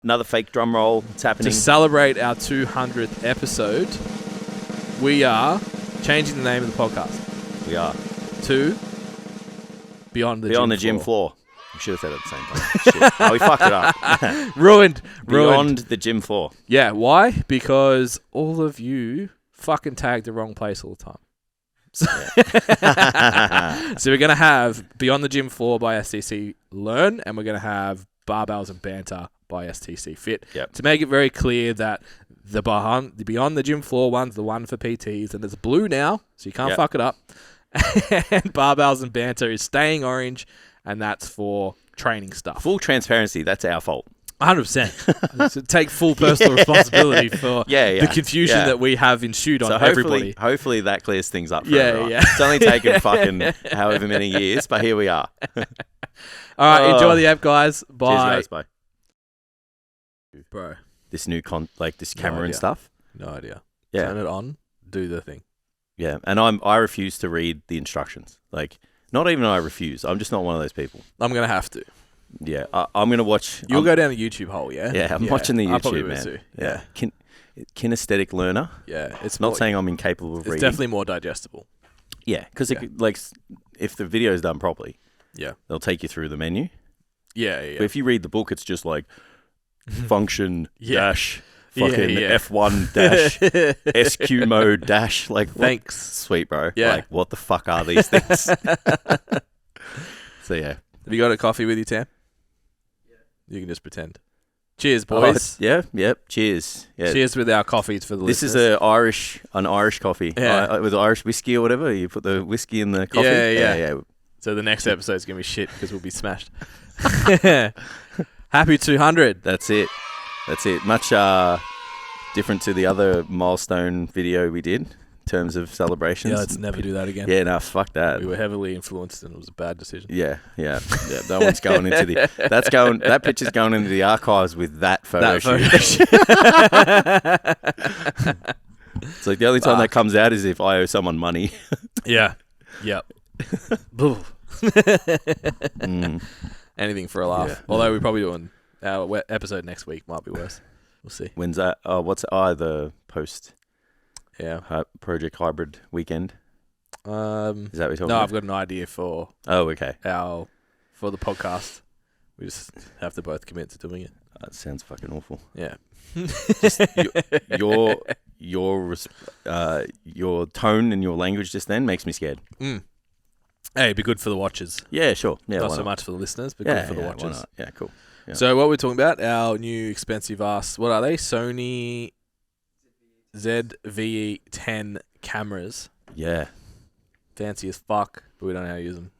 Another fake drum roll. It's happening. To celebrate our 200th episode, we are changing the name of the podcast. We are. To Beyond the Gym Floor. We should have said it at the same time. Shit. Oh, we fucked it up. Ruined. Beyond the gym floor. Yeah, why? Because all of you fucking tag the wrong place all the time. So, so we're going to have Beyond the Gym Floor by STC Learn, and we're going to have Barbells and Banter by STC Fit. Yep. To make it very clear that the Beyond the Gym Floor one's the one for PTs, and it's blue now, so you can't fuck it up. And Barbells and Banter is staying orange, and that's for training stuff. Full transparency, that's our fault. 100%. So take full personal responsibility for the confusion that we have ensued on everybody. Hopefully that clears things up for everyone. Yeah. It's only taken fucking however many years, but here we are. All right, enjoy the app, guys. Bye. Cheers, guys. Bye. Bro. This new this camera and stuff. No idea. Yeah. Turn it on. Do the thing. Yeah, and I refuse to read the instructions. Like, not even I refuse. I'm just not one of those people. I'm going to have to. Yeah, I'm going to watch... You'll go down the YouTube hole, yeah? Yeah, I'm watching the YouTube, man. Too. Yeah. Kinesthetic learner. Yeah. It's not saying I'm incapable of reading. It's definitely more digestible. Yeah, because like if the video is done properly, they'll take you through the menu. Yeah. But if you read the book, it's just like function dash fucking F1 dash SQ mode dash. Like, thanks. Sweet, bro. Yeah. Like, what the fuck are these things? So, yeah. Have you got a coffee with you, Tam? Yeah. You can just pretend. Cheers, boys. Yep. Cheers. Yeah. Cheers with our coffees for the listeners. This is an Irish coffee. Yeah. With Irish whiskey or whatever. You put the whiskey in the coffee. Yeah. So the next episode's going to be shit because we'll be smashed. Happy 200. That's it. Much different to the other milestone video we did in terms of celebrations. Yeah, let's never do that again. Yeah, no, fuck that. We were heavily influenced and it was a bad decision. Yeah. That one's going into that picture's going into the archives with that photo shoot. It's like the only time that comes out is if I owe someone money. Yeah. Yep. Anything for a laugh. Yeah. Although we're probably doing our episode next week might be worse. We'll see. When's that? Oh, the post? Yeah. Project Hybrid weekend. Is that what you're talking about? No, I've got an idea for. Oh, okay. For the podcast. We just have to both commit to doing it. That sounds fucking awful. Yeah. Just your tone and your language just then makes me scared. Mm. Hey, it'd be good for the watchers. Yeah, sure. Yeah, not so much for the listeners, but good for the watchers. Why not? Yeah, cool. Yeah. So what we're talking about, our new expensive ass, what are they? Sony ZV-10 cameras. Yeah. Fancy as fuck, but we don't know how to use them.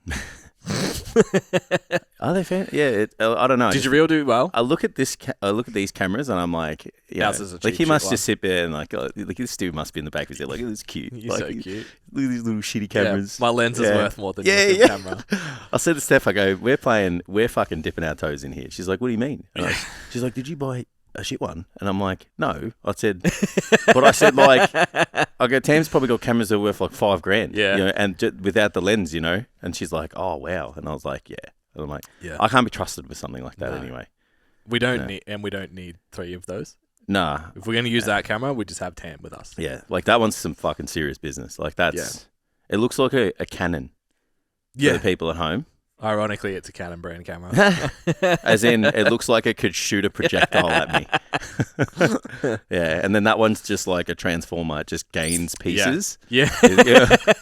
Are they fancy? Yeah, I don't know. Did your reel do well? I look at these cameras and I'm like, he must just sit there and like this dude must be in the back of his head. Like, it's cute. You're so cute. Look at these little shitty cameras. My lens is worth more than your camera. I said to Steph, I go, we're fucking dipping our toes in here. She's like, what do you mean? She's like, did you buy a shit one? And I'm like, no. I said, I go, Tam's probably got cameras that are worth like $5,000. Yeah. You know, and without the lens, you know. And she's like, oh wow. And I was like, yeah. And I'm like, I can't be trusted with something like that anyway. We don't need 3 of those. Nah. If we're going to use that camera, we just have Tam with us. Yeah. Like that one's some fucking serious business. Like it looks like a Canon for the people at home. Ironically, it's a Canon brand camera. As in, it looks like it could shoot a projectile at me. Yeah, and then that one's just like a transformer. It just gains pieces. Yeah.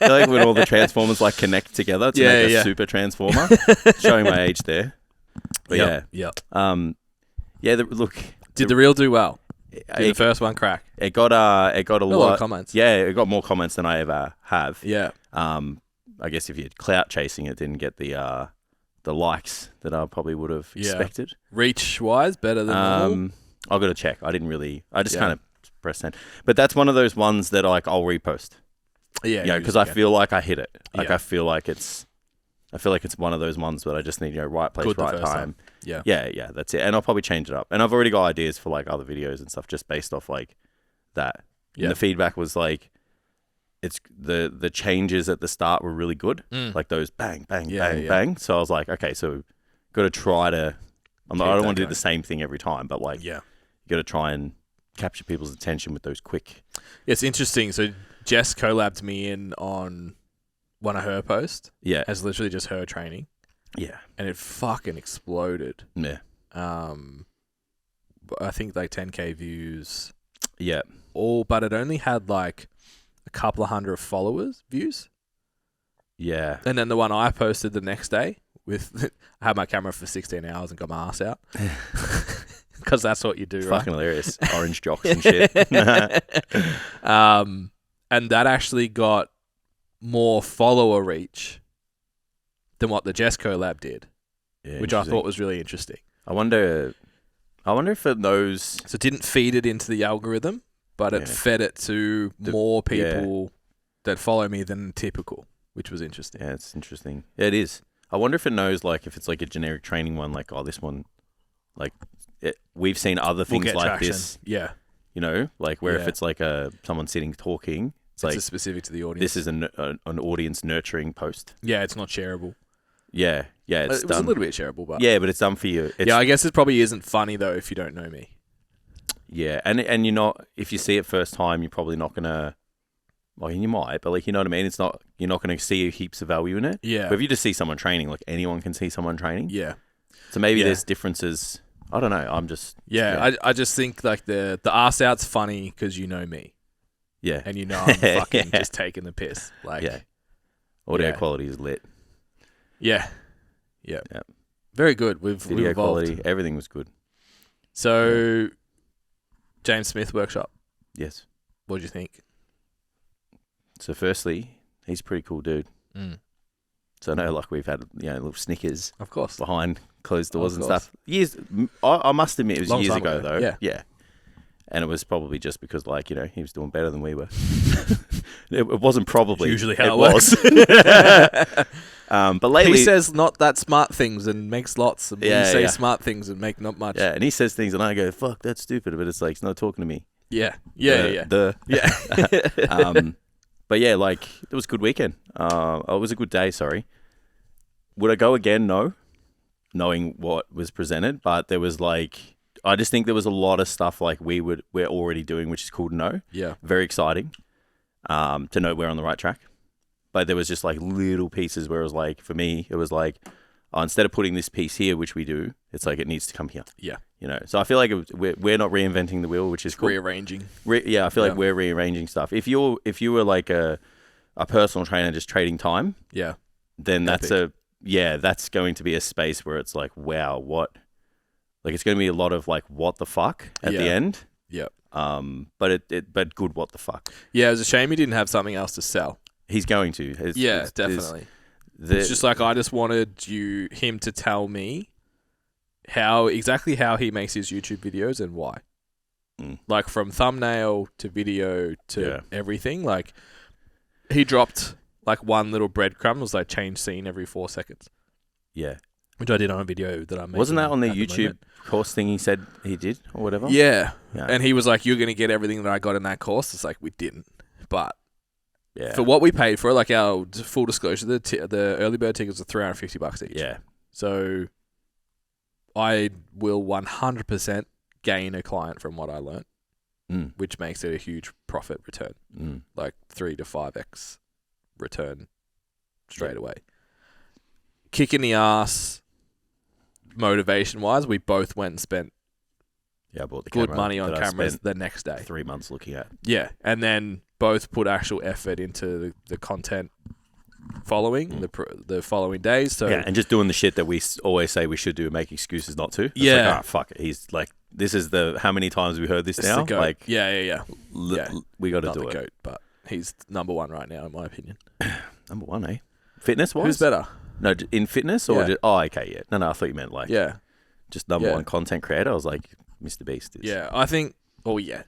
Like when all the transformers like connect together to make a super transformer. Showing my age there. But look. Did the reel do well? Did the first one crack? It got a lot of comments. Yeah, it got more comments than I ever have. Yeah. I guess if you're clout chasing, it didn't get the likes that I probably would have expected. Reach wise, better than normal. I've got to check. I just kind of pressed send. But that's one of those ones that like I'll repost. Yeah, because I feel like I hit it. Like I feel like it's one of those ones that I just need right place, right time. Yeah, that's it. And I'll probably change it up. And I've already got ideas for like other videos and stuff just based off like that. Yeah. And the feedback was like, it's the changes at the start were really good. Like those bang, bang, bang, bang. So I was like, okay, so got to try to I don't want to do the same thing every time, but like, yeah, you got to try and capture people's attention with those quick. Yeah, it's interesting. So Jess collabed me in on one of her posts. Yeah. As literally just her training. Yeah. And it fucking exploded. Yeah. I think like 10K views. Yeah. But it only had like a couple of hundred views. Yeah. And then the one I posted the next day with, I had my camera for 16 hours and got my ass out. Because that's what you do, right? Fucking hilarious. Orange jocks and shit. And that actually got more follower reach than what the Jess collab did, which I thought was really interesting. I wonder if it knows. So it didn't feed it into the algorithm, but it fed it to more people that follow me than typical, which was interesting. Yeah, it's interesting. Yeah, it is. I wonder if it knows, like, if it's like a generic training one, like, oh, this one, like, we've seen other things like traction. This. Yeah. You know, like where if it's like someone sitting talking, it's specific to the audience. This is an audience nurturing post. Yeah, it's not shareable. Yeah, it was a little bit shareable, but but it's done for you. I guess it probably isn't funny though if you don't know me. Yeah, and you're not, if you see it first time, you're probably not gonna. Well, you might, but like, you know what I mean. It's not, you're not gonna see heaps of value in it. Yeah. But if you just see someone training, like anyone can see someone training. Yeah. So maybe there's differences. I don't know. I'm just. Yeah. I just think like the arse out's funny because you know me. Yeah. And you know I'm fucking just taking the piss. Like. Yeah. Audio quality is lit. Yeah. Yeah. Very good. We've Video evolved. quality, everything was good. So, James Smith workshop. Yes. What did you think? So, firstly, he's a pretty cool dude. Mm. So, I know, like, we've had, little snickers. Of course. Behind closed doors and stuff. Years. I must admit, it was years ago, though. Yeah. Yeah. And it was probably just because, like, he was doing better than we were. It wasn't probably. It's usually how it works. But lately, he says not that smart things and makes lots, and we say smart things and make not much. Yeah, and he says things, and I go, "Fuck, that's stupid," but it's like he's not talking to me. Yeah. But yeah, like, it was a good weekend. It was a good day. Sorry. Would I go again? No, knowing what was presented, but there was like, I just think there was a lot of stuff like we're already doing, which is cool to know. Yeah, very exciting. To know we're on the right track. But there was just like little pieces where it was like, for me, it was like, instead of putting this piece here, which we do, it's like it needs to come here. Yeah. So I feel like we're not reinventing the wheel, which is cool. Rearranging. I feel like we're rearranging stuff. If you were like a personal trainer just trading time, then that's going to be a space where it's like, wow, what? Like, it's going to be a lot of like, what the fuck at the end. Yeah. But good, what the fuck? Yeah, it was a shame he didn't have something else to sell. He's going to. Definitely. It's just like, I just wanted him to tell me exactly how he makes his YouTube videos and why. Like, from thumbnail to video to everything. Like, he dropped like one little breadcrumb. It was like change scene every 4 seconds. Yeah. Which I did on a video that I made. Wasn't that on the YouTube course thing he said he did or whatever? Yeah. And he was like, you're going to get everything that I got in that course. It's like, we didn't. But for what we paid for it, like, our full disclosure, the early bird tickets are $350 each. Yeah. So I will 100% gain a client from what I learned, which makes it a huge profit return, like 3 to 5x return straight away. Kick in the ass, motivation-wise, we both went and spent I bought the good money on cameras the next day. 3 months looking at. Yeah, and then both put actual effort into the content following the following days. So and just doing the shit that we always say we should do and make excuses not to. It's like, fuck it. He's like, this is how many times have we heard this now? Like, we got to not do the it. GOAT, but he's number one right now, in my opinion. Number one, eh? Fitness-wise? Who's better? No, in fitness or just, okay, yeah. No, I thought you meant like just number one content creator. I was like, Mr. Beast is. Yeah, I think. Oh yeah,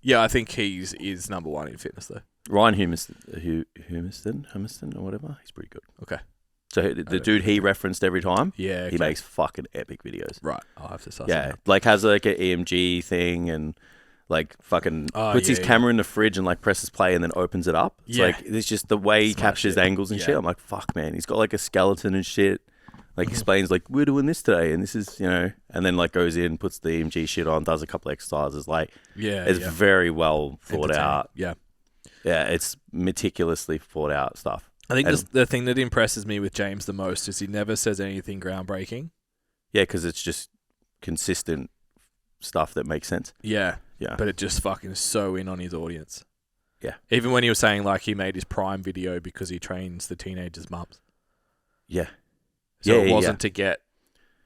I think he's is number one in fitness though. Ryan Humiston or whatever. He's pretty good. Okay. So the dude he referenced every time. Yeah. Okay. He makes fucking epic videos. Right. I'll have to start. Like has like an EMG thing and like fucking puts his camera in the fridge and like presses play and then opens it up. It's like, it's just the way he captures angles and shit. I'm like, fuck, man. He's got like a skeleton and shit. Like explains like we're doing this today and this is, you know, and then like goes in, puts the EMG shit on, does a couple of exercises. Like it's very well thought out. Yeah. Yeah, it's meticulously thought out stuff. I think the thing that impresses me with James the most is he never says anything groundbreaking. Yeah, because it's just consistent stuff that makes sense. Yeah. Yeah. But it just fucking is so in on his audience. Yeah. Even when he was saying like he made his Prime video because he trains the teenagers' mums. Yeah. So it wasn't to get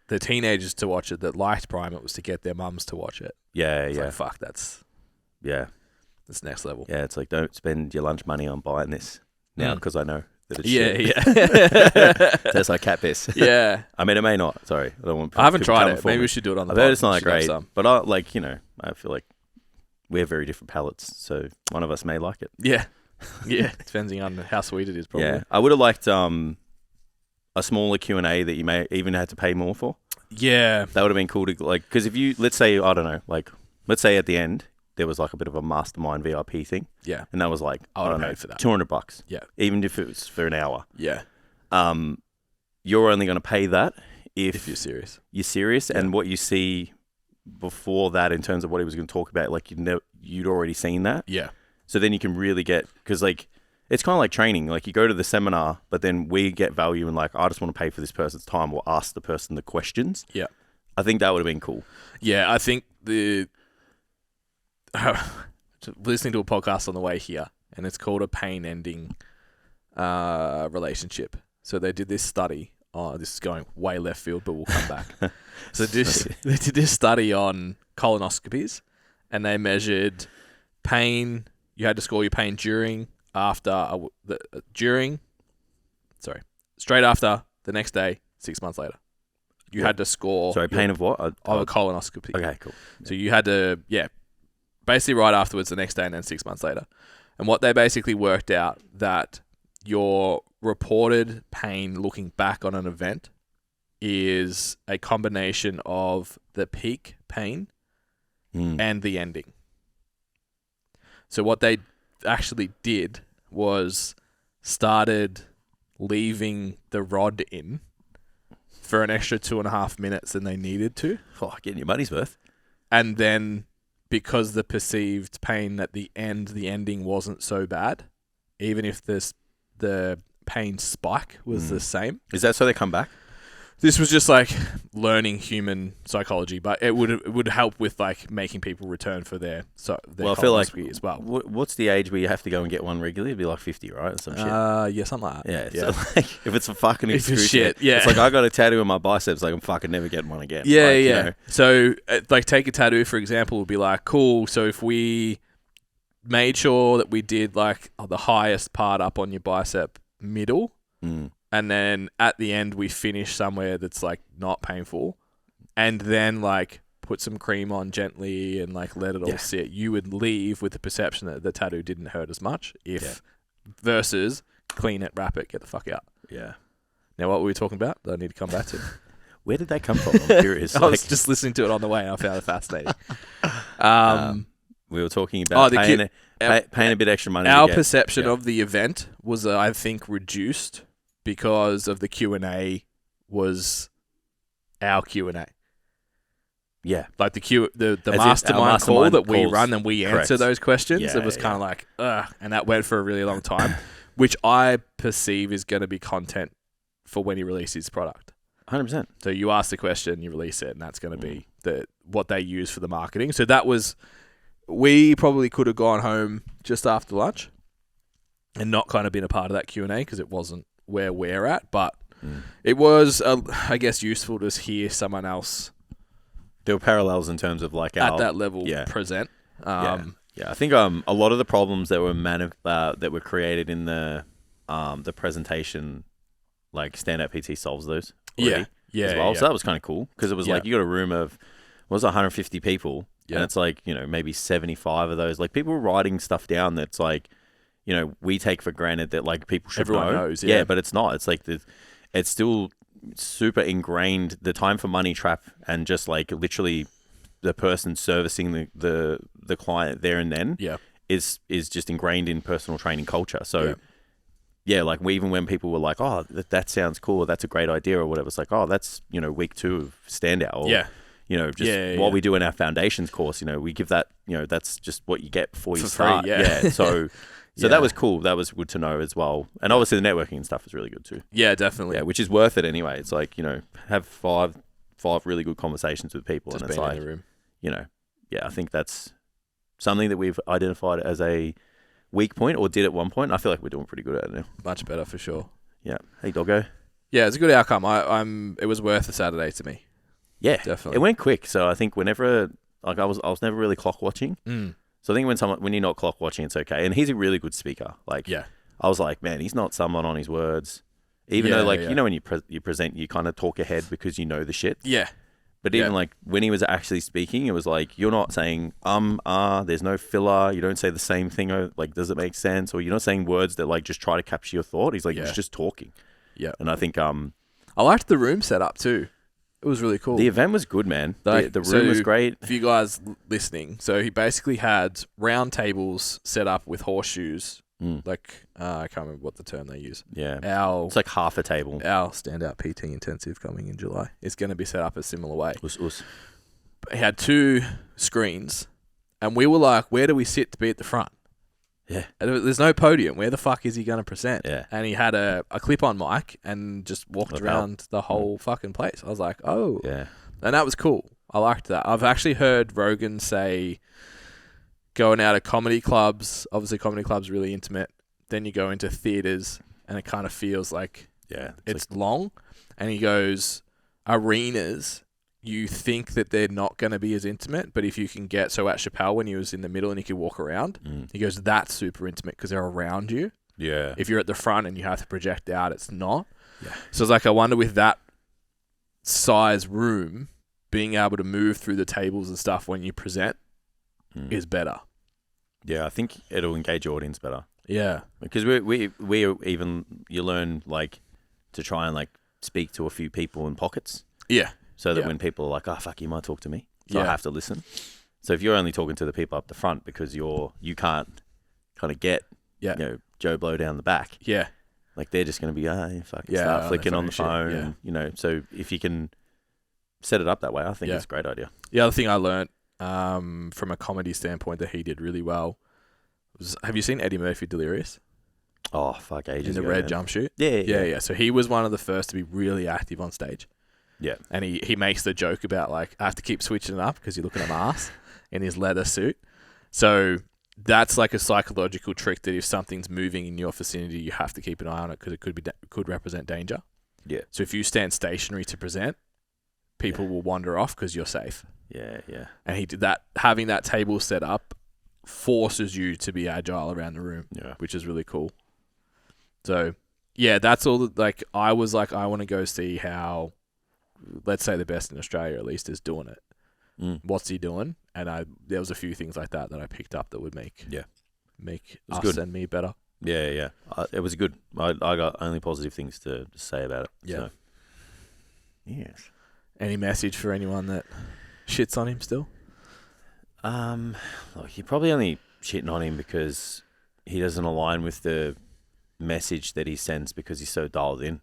the teenagers to watch it that liked Prime. It was to get their mums to watch it. Yeah, it's like, fuck, that's next level. Yeah, it's like don't spend your lunch money on buying this now because I know that it's shit. Tastes like cat piss. Yeah. I mean, it may not. Sorry, I don't want. I haven't tried it. Maybe we should do it on the. I've heard it's not that great, but I like I feel like we have very different palates, so one of us may like it. Yeah, yeah. Depending on how sweet it is, probably. Yeah, I would have liked a smaller Q&A that you may even had to pay more for. Yeah. That would have been cool to, like, because if you, let's say, I don't know, like, let's say at the end, there was like a bit of a mastermind VIP thing. Yeah. And that was like, I don't know, for that. $200. Yeah. Even if it was for an hour. Yeah. You're only going to pay that if you're serious. You're serious. Yeah. And what you see before that in terms of what he was going to talk about, like, you'd already seen that. Yeah. So then you can really get, because like, it's kind of like training. Like you go to the seminar, but then we get value in like, I just want to pay for this person's time or ask the person the questions. Yeah. I think that would have been cool. Yeah, I think listening to a podcast on the way here, and it's called A Pain Ending Relationship. So they did this study. Oh, this is going way left field, but we'll come back. So they did this study on colonoscopies, and they measured pain. You had to score your pain straight after, the next day, 6 months later. You had to score... Sorry, pain of what? Of a colonoscopy. Okay, cool. So you had to, basically right afterwards, the next day, and then 6 months later. And what they basically worked out that your reported pain looking back on an event is a combination of the peak pain and the ending. So what they actually did was started leaving the rod in for an extra 2.5 minutes than they needed to. Oh, getting your money's worth. And then because the perceived pain at the end, the ending wasn't so bad, even if the pain spike was the same. Is that so they come back? This was just like learning human psychology, but it would help with like making people return for their well, I feel like as well. What's the age where you have to go and get one regularly? It'd be like 50, right? Or some shit. Yeah, something like Yeah. that. Yeah. So like, if it's a fucking excruciating, shit, yeah. It's like I got a tattoo on my biceps, like I'm fucking never getting one again. Yeah, like, yeah. You know. So like take a tattoo for example, would be like cool. So if we made sure that we did like the highest part up on your bicep middle. And then at the end, we finish somewhere that's like not painful, and then like put some cream on gently and like let it all sit. You would leave with the perception that the tattoo didn't hurt as much versus clean it, wrap it, get the fuck out. Yeah. Now, what were we talking about that I need to come back to? Where did that come from? I'm curious. I was just listening to it on the way and I found it fascinating. We were talking about paying a bit extra money. Our perception of the event was, I think, reduced because of the Q&A was our Q&A. Yeah. Like the mastermind call that we run and we answer those questions. Yeah, it was kind of like, and that went for a really long time, which I perceive is going to be content for when he releases his product. 100%. So you ask the question, you release it, and that's going to be what they use for the marketing. So that was, we probably could have gone home just after lunch and not kind of been a part of that Q&A because it wasn't where we're at, but it was, I guess, useful to hear someone else. There were parallels in terms of like at that level present. I think a lot of the problems that were that were created in the presentation, like Standout PT solves those. As well. So that was kind of cool because it was like you got a room of 150 people, and it's like maybe 75 of those. Like people were writing stuff down that's like. We take for granted that like people should Everyone know. knows, but it's not. It's like it's still super ingrained. The time for money trap and just like literally the person servicing the client there and then is just ingrained in personal training culture. So yeah, like even when people were like, oh, that sounds cool, or that's a great idea, or whatever, it's like, oh, that's, week 2 of Standout, or, just what we do in our foundations course, we give that, that's just what you get before you start. Free, yeah. So that was cool. That was good to know as well. And obviously the networking and stuff is really good too. Yeah, definitely. Yeah, which is worth it anyway. It's like, have five really good conversations with people. Just and it's being like, in the room. I think that's something that we've identified as a weak point, or did at one point. I feel like we're doing pretty good at it now. Much better for sure. Yeah. Hey, doggo. Yeah, it's a good outcome. It was worth the Saturday to me. Yeah, definitely. It went quick. So I think whenever, like, I was never really clock watching. So I think when you're not clock watching, it's okay. And he's a really good speaker. Like, I was like, man, he's not someone on his words. Even though, like, when you present, you kind of talk ahead because you know the shit. Yeah. But even like when he was actually speaking, it was like, you're not saying there's no filler. You don't say the same thing. Like, does it make sense? Or you're not saying words that like just try to capture your thought. He's like, he's just talking. Yeah. And I think I liked the room setup too. It was really cool. The event was good, man. The room was great. For you guys listening, so he basically had round tables set up with horseshoes. Like, I can't remember what the term they use. Yeah. It's like half a table. Our Standout PT intensive coming in July is going to be set up a similar way. Us. But he had 2 screens, and we were like, where do we sit to be at the front? Yeah. And there's no podium. Where the fuck is he going to present? Yeah. And he had a clip-on mic and just walked around the whole fucking place. I was like, oh. Yeah. And that was cool. I liked that. I've actually heard Rogan say, going out of comedy clubs, obviously comedy clubs are really intimate. Then you go into theaters and it kind of feels like it's like long. And he goes, arenas, you think that they're not going to be as intimate, but if you can get, so at Chappelle when he was in the middle and he could walk around, he goes, that's super intimate because they're around you. Yeah. If you're at the front and you have to project out, it's not. Yeah. So it's like, I wonder with that size room, being able to move through the tables and stuff when you present is better. Yeah, I think it'll engage your audience better. Yeah, because we even, you learn like to try and like speak to a few people in pockets. Yeah, so that when people are like, oh fuck, you might talk to me, so I have to listen. So if you're only talking to the people up the front because you can't kind of get Joe Blow down the back. Yeah, like they're just going to be start flicking on the phone. And, so if you can set it up that way, I think it's a great idea. The other thing I learned from a comedy standpoint that he did really well was, have you seen Eddie Murphy Delirious? Oh, fuck, ages ago. In the red jumpsuit? Yeah. So he was one of the first to be really active on stage. Yeah. And he makes the joke about, like, I have to keep switching it up because you're looking at my ass in his leather suit. So that's like a psychological trick that if something's moving in your vicinity, you have to keep an eye on it because it could represent danger. Yeah. So if you stand stationary to present, people will wander off because you're safe. Yeah. And he did that. Having that table set up forces you to be agile around the room, which is really cool. So, that's all that, like, I was like, I want to go see how, let's say the best in Australia at least is doing it. What's he doing? And there was a few things like that I picked up that would make us and me better. Yeah. It was good. I got only positive things to say about it. Yeah. So. Yes. Any message for anyone that shits on him still? Look, you're probably only shitting on him because he doesn't align with the message that he sends because he's so dialed in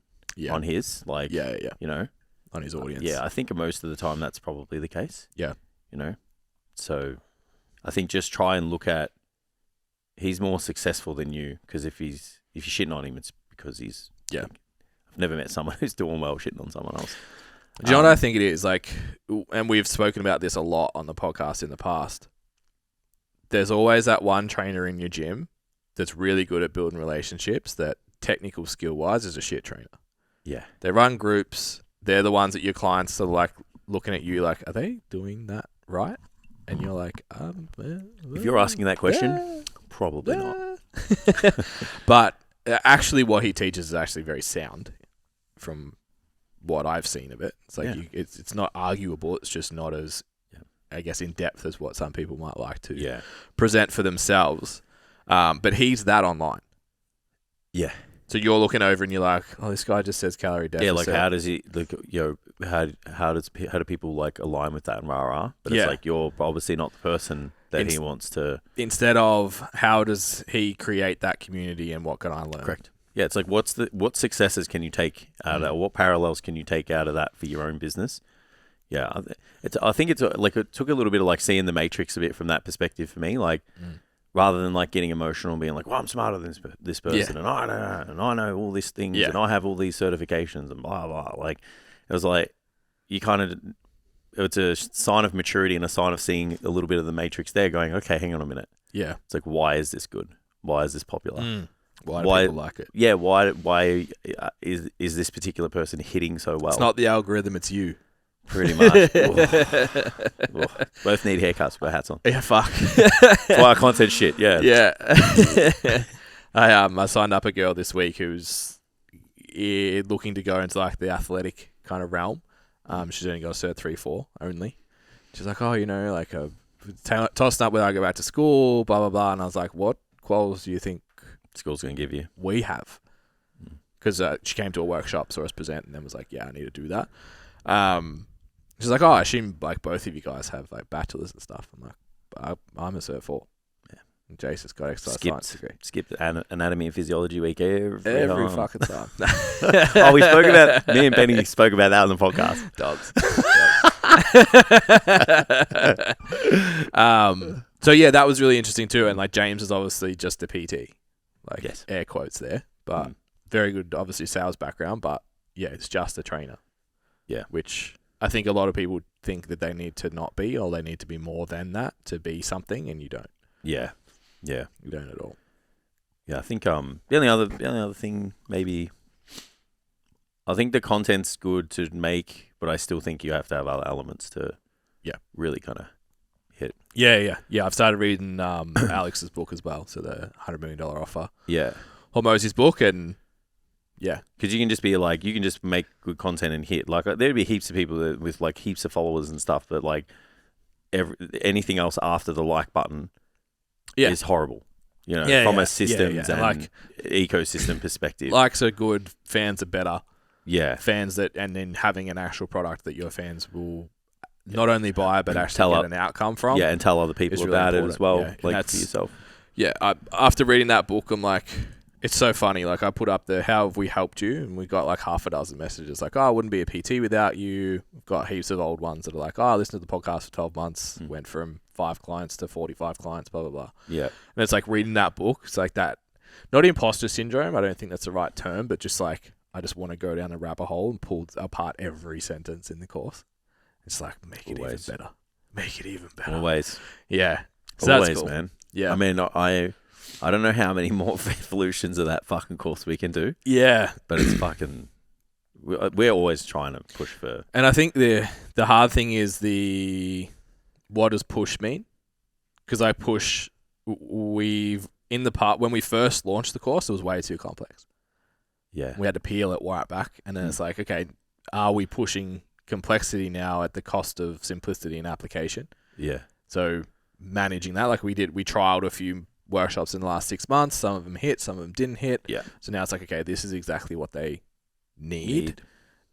on his, like, on his audience. Yeah, I think most of the time that's probably the case. Yeah. So I think just try and look at, he's more successful than you, because if you're shitting on him, it's because he's, I've never met someone who's doing well shitting on someone else. Do you know what I think it is? Like, and we've spoken about this a lot on the podcast in the past. There's always that one trainer in your gym that's really good at building relationships that technical skill-wise is a shit trainer. Yeah. They run groups. They're the ones that your clients are like looking at you like, are they doing that right? And you're like, if you're asking that question, probably not. But actually what he teaches is actually very sound from what I've seen of it. It's like it's not arguable. It's just not as, I guess, in depth as what some people might like to present for themselves. But he's that online. Yeah. So you're looking over and you're like, oh, this guy just says calorie deficit. Yeah, like how does he, like, how do people like align with that and rah-rah? But it's like, you're obviously not the person that he wants to. Instead of how does he create that community and what can I learn? Correct. Yeah, it's like what successes can you take out of that? What parallels can you take out of that for your own business? Yeah, I think it's like it took a little bit of like seeing the Matrix a bit from that perspective for me, like rather than like getting emotional and being like, well, I'm smarter than this person, and I know all these things, and I have all these certifications and blah blah. Like it was like you kind of, it's a sign of maturity and a sign of seeing a little bit of the Matrix there, going, okay, hang on a minute. Yeah, it's like, why is this good? Why is this popular? Why do people like it? Yeah, why is this particular person hitting so well? It's not the algorithm, it's you. Pretty much. Both need haircuts, but hats on. Yeah, fuck. That's why I content shit, yeah. Yeah. I signed up a girl this week who's looking to go into like the athletic kind of realm. She's only got a Cert 3-4 only. She's like, oh, like tossing up whether I go back to school, blah, blah, blah. And I was like, what quals do you think school's going to give you? We have. Because she came to a workshop, saw us present, and then was like, yeah, I need to do that. She's like, oh, I assume like both of you guys have like bachelors and stuff. I'm like, I'm a Cert 4. Yeah. And Jace has got exercise science degree. Skipped anatomy and physiology week every fucking time. Me and Benny spoke about that on the podcast. Dogs. So yeah, that was really interesting too. And like James is obviously just a PT, like air quotes there, but very good, obviously sales background, but yeah, it's just a trainer. Yeah. Which I think a lot of people think that they need to not be, or they need to be more than that to be something, and you don't. Yeah. Yeah. You don't at all. Yeah, I think the only other thing maybe, I think the content's good to make, but I still think you have to have other elements to really kind of hit. Yeah. I've started reading Alex's book as well, so the $100 million offer. Yeah. Hormozzi's book, and yeah, because you can just be like, you can just make good content and hit. Like there'd be heaps of people with like heaps of followers and stuff, but like anything else after the like button is horrible. From a systems and like, ecosystem perspective. Likes are good, fans are better. Yeah, fans and then having an actual product that your fans will not only buy but actually get an outcome from. Yeah, and tell other people about it as well, like for yourself. Yeah, after reading that book, I'm like, it's so funny. Like I put up the how have we helped you, and we got like half a dozen messages like, oh, I wouldn't be a PT without you. We've got heaps of old ones that are like, oh, I listened to the podcast for 12 months, went from 5 clients to 45 clients, blah, blah, blah. Yeah. And it's like reading that book, it's like that, not imposter syndrome, I don't think that's the right term, but just like, I just want to go down a rabbit hole and pull apart every sentence in the course. It's like, make it even better. Make it even better. Always. Yeah. So always, that's cool. Man. Yeah. I mean, I don't know how many more evolutions of that fucking course we can do. Yeah. But it's fucking... We're always trying to push for... And I think the hard thing is what does push mean? Because I push... In the part... When we first launched the course, it was way too complex. Yeah. We had to peel it right back. And then it's like, okay, are we pushing complexity now at the cost of simplicity and application? Yeah. So managing that, like we trialed a few workshops in the last 6 months. Some of them hit, some of them didn't hit. Yeah. So now it's like, okay, this is exactly what they need.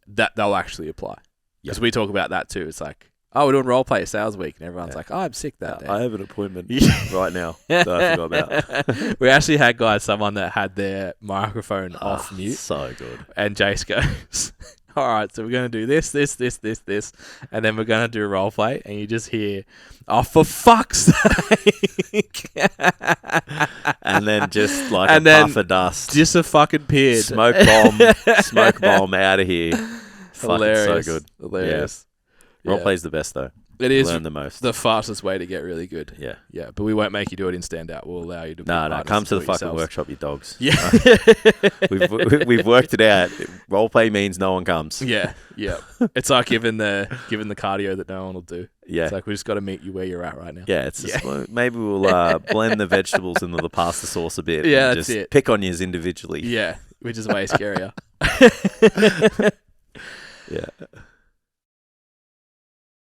That they'll actually apply. Because we talk about that too. It's like, oh, we're doing role play sales week, and everyone's like, oh, I'm sick that day. I have an appointment right now that I forgot about. We actually had someone that had their microphone off mute. So good. And Jace goes, all right, so we're going to do this, and then we're going to do a role play, and you just hear, oh, for fuck's sake. And then just like a puff of dust. Just a fucking beard. Smoke bomb out of here. Hilarious. So good. Hilarious. Yeah. Role play's the best though. It is learn the most. The fastest way to get really good. Yeah. Yeah, but we won't make you do it in Standout. We'll allow you to. No, come to the fucking workshop, you dogs. Yeah. We've worked it out. Role play means no one comes. Yeah. Yeah. It's like giving the cardio that no one will do. Yeah. It's like we just got to meet you where you're at right now. Yeah. It's just, maybe we'll blend the vegetables into the pasta sauce a bit. Yeah, and that's just it. Pick on yours individually. Yeah, which is way scarier. Yeah.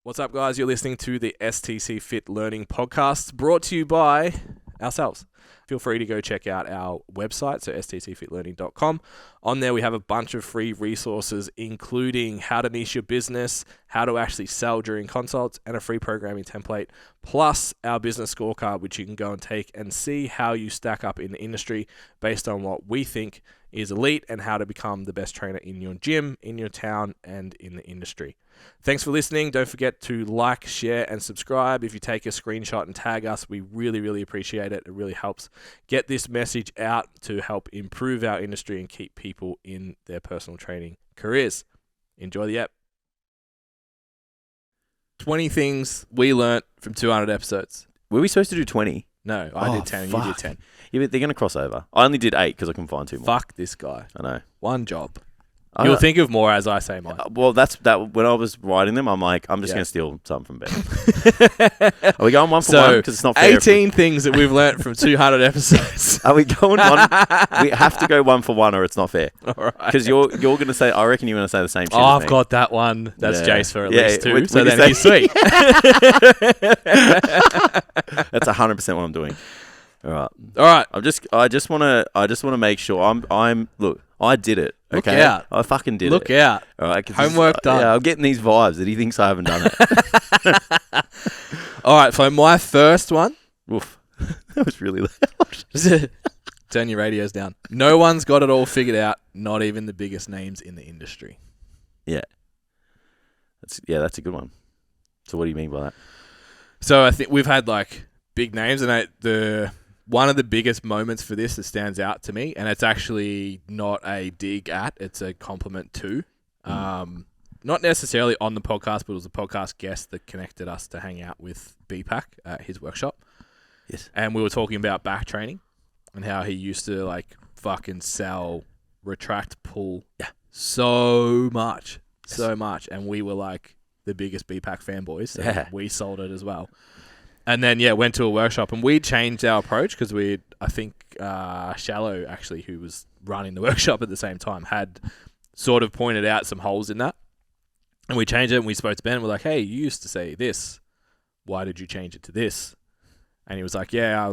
What's up, guys? You're listening to the STC Fit Learning Podcast, brought to you by ourselves. feel free to go check out our website, so stcfitlearning.com. On there, we have a bunch of free resources, including how to niche your business, how to actually sell during consults, and a free programming template, plus our business scorecard, which you can go and take and see how you stack up in the industry based on what we think is elite and how to become the best trainer in your gym, in your town, and in the industry. Thanks for listening. Don't forget to like, share, and subscribe. If you take a screenshot and tag us, we really, really appreciate it. It really helps get this message out to help improve our industry and keep people in their personal training careers. Enjoy the app. 20 things we learnt from 200 episodes. Were we supposed to do 20? No, I did 10 and you did 10. Yeah, but they're going to cross over. I only did 8 because I couldn't find 2 more. Fuck this guy. I know. One job. You'll think of more as I say mine. Well, that's that. When I was writing them, I'm like, I'm just going to steal something from Ben. Are we going one for one? Because it's not fair. 18 things that we've learnt from 200 episodes. Are we going one? We have to go one for one, or it's not fair. All right. Because you're going to say, I reckon you're going to say the same shit. Oh, I've got that one. That's Jace for at least 2. So then he's sweet. That's 100% what I'm doing. All right. I just want to make sure I'm. Look, I did it. Okay. Look out. I fucking did it. Look out. All right. Homework done. Yeah, I'm getting these vibes that he thinks I haven't done it. All right. So my first one. Oof. That was really loud. Turn your radios down. No one's got it all figured out. Not even the biggest names in the industry. Yeah. That's a good one. So what do you mean by that? So I think we've had like big names, and one of the biggest moments for this that stands out to me, and it's actually not a dig at, it's a compliment to. Not necessarily on the podcast, but it was a podcast guest that connected us to hang out with BPAC at his workshop. Yes. And we were talking about back training and how he used to like fucking sell retract pull so much. And we were like the biggest BPAC fanboys. So we sold it as well. And then, went to a workshop, and we changed our approach because I think Shallow, actually, who was running the workshop at the same time, had sort of pointed out some holes in that. And we changed it, and we spoke to Ben, and we're like, hey, you used to say this. Why did you change it to this? And he was like, I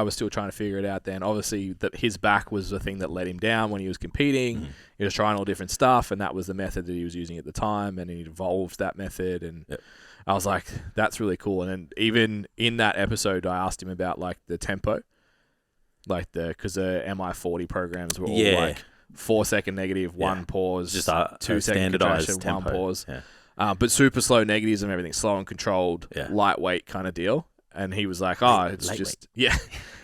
was still trying to figure it out then. Obviously, his back was the thing that let him down when he was competing. He was trying all different stuff, and that was the method that he was using at the time, and he evolved that method, and... Yep. I was like, that's really cool. And then even in that episode, I asked him about like the tempo, like because the MI40 programs were all like 4 second negative, 1 pause, just 2 second contraction, tempo. 1 pause, yeah. But super slow negatives and everything, slow and controlled, lightweight kind of deal. And he was like, it's lightweight. Just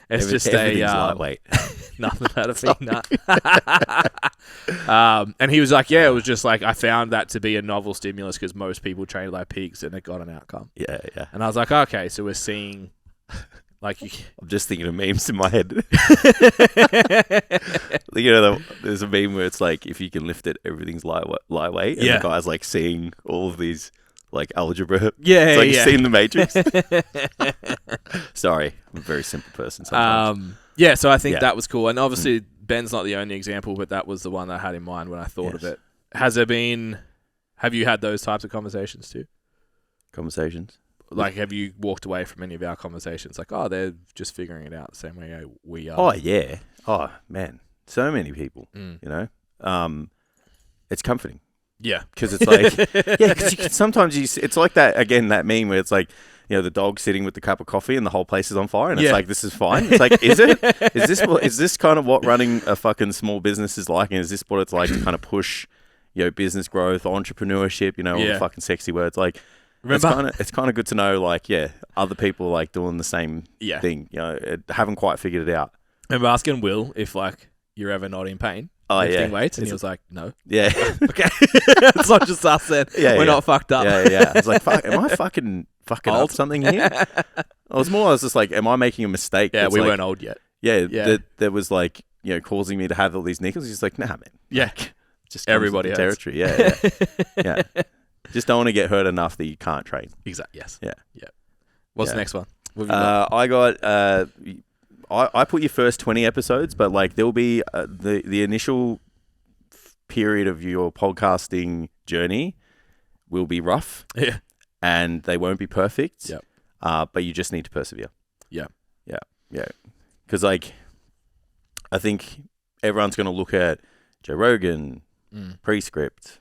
it's just lightweight. Nothing but a peanut. And he was like, it was just like, I found that to be a novel stimulus because most people trained like pigs and it got an outcome. Yeah. And I was like, okay, so we're seeing like... I'm just thinking of memes in my head. There's a meme where it's like, if you can lift it, everything's lightweight. And the guy's like seeing all of these like algebra. Yeah, it's like seen the Matrix. Sorry, I'm a very simple person sometimes. So I think that was cool. And obviously Ben's not the only example, but that was the one that I had in mind when I thought of it. Have you had those types of conversations too? Conversations? Like, have you walked away from any of our conversations? Like, they're just figuring it out the same way we are. Oh, yeah. Oh, man. So many people, you know? It's comforting. Yeah. Because it's like, because sometimes it's like that, again, that meme where it's like, you know, the dog sitting with the cup of coffee and the whole place is on fire and it's like, this is fine. It's like, is it? Is this kind of what running a fucking small business is like? And is this what it's like to kind of push, you know, business growth, entrepreneurship, you know, all the fucking sexy words? Like, it's kind of good to know, like, other people like doing the same thing, you know, haven't quite figured it out. I'm asking Will if like you're ever not in pain. Lifting weights, and he was like, no. Yeah. Okay. It's not just us then. We're not fucked up. Yeah. I was like, fuck, am I fucking up something here? I was just like, am I making a mistake? Yeah, we weren't old yet. That was like, you know, causing me to have all these nickels. He's like, nah, man. Yeah. Like, just everybody has territory. Yeah. Just don't want to get hurt enough that you can't train. Exactly. Yes. Yeah. What's the next one? I got... I put your first 20 episodes, but like there'll be the initial period of your podcasting journey will be rough. And they won't be perfect. Yep. But you just need to persevere. Yeah. Yeah. Because, like, I think everyone's going to look at Joe Rogan, Prescript,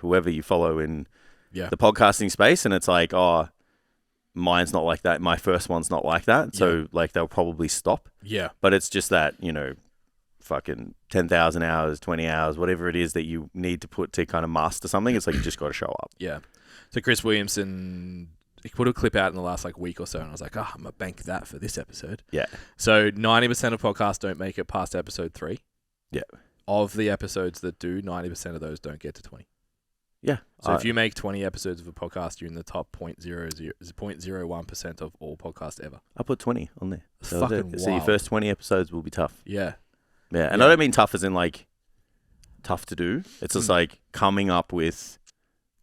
whoever you follow in the podcasting space, and it's like, oh, mine's not like that. My first one's not like that. So, like, they'll probably stop. Yeah. But it's just that, fucking 10,000 hours, 20 hours, whatever it is that you need to put to kind of master something. It's like you just got to show up. Yeah. So Chris Williamson, he put a clip out in the last week or so, and I was like, I'm going to bank that for this episode. Yeah. So 90% of podcasts don't make it past episode 3. Yeah. Of the episodes that do, 90% of those don't get to 20. Yeah. So if you make 20 episodes of a podcast, you're in the top 0.01% of all podcasts ever. I put 20 on there. So fucking wild. So your first 20 episodes will be tough. Yeah. Yeah. And I don't mean tough as in like tough to do. It's just like coming up with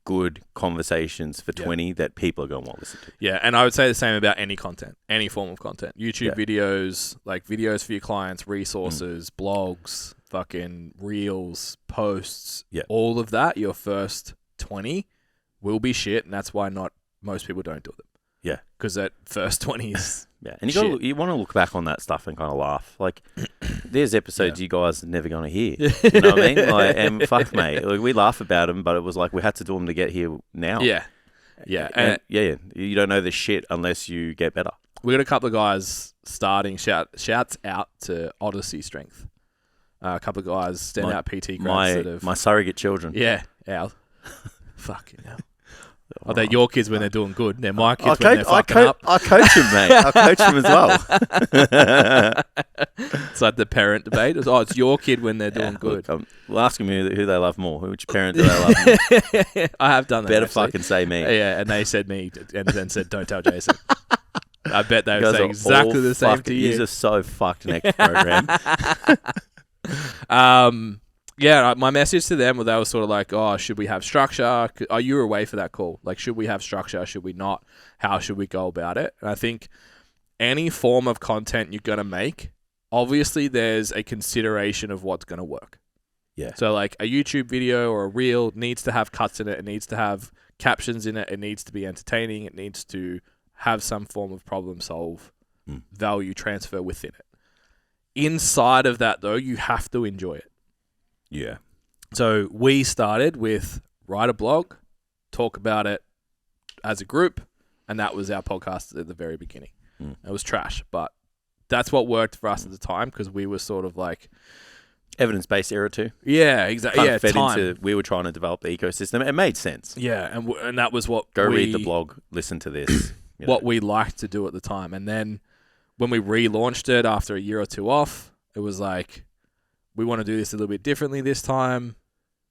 good conversations for 20 that people are going to want to listen to. Yeah. And I would say the same about any content, any form of content. YouTube videos, like videos for your clients, resources, blogs, fucking reels, posts, all of that, your first 20 will be shit, and that's why not most people don't do them. Yeah. Because that first 20 is and you want to look back on that stuff and kind of laugh. Like, there's episodes you guys are never going to hear. You know what I mean? Like, and fuck, mate. Like, we laugh about them, but it was like we had to do them to get here now. Yeah. Yeah. And you don't know this shit unless you get better. We got a couple of guys starting. Shouts out to Odyssey Strength. A couple of guys, Standout PT grads my surrogate children. Yeah, our fucking hell. Oh, they're your kids when they're doing good. They're my kids when they're fucking up. I coach them, mate. I coach them as well. It's like the parent debate. It's your kid when they're doing good. Look, we'll ask them who they love more. Which parent do they love more? I have done that. Better fucking say me. Yeah, and they said me, and then said, don't tell Jason. I bet they were saying exactly the same to you. These are so fucked next program. My message to them, they were sort of like, oh, should we have structure? Are you away for that call? Like, should we have structure? Should we not? How should we go about it? And I think any form of content you're going to make, obviously there's a consideration of what's going to work. Yeah. So like a YouTube video or a reel needs to have cuts in it. It needs to have captions in it. It needs to be entertaining. It needs to have some form of problem solve, value transfer within it. Inside of that, though, you have to enjoy it. Yeah. So we started with write a blog, talk about it as a group, and that was our podcast at the very beginning. It was trash, but that's what worked for us at the time because we were sort of like... Evidence-based era too. Yeah, exactly. Kind of fed into, we were trying to develop the ecosystem. It made sense. Yeah, and that was what read the blog, listen to this. What we liked to do at the time. And then when we relaunched it after a year or two off, it was like, we want to do this a little bit differently this time.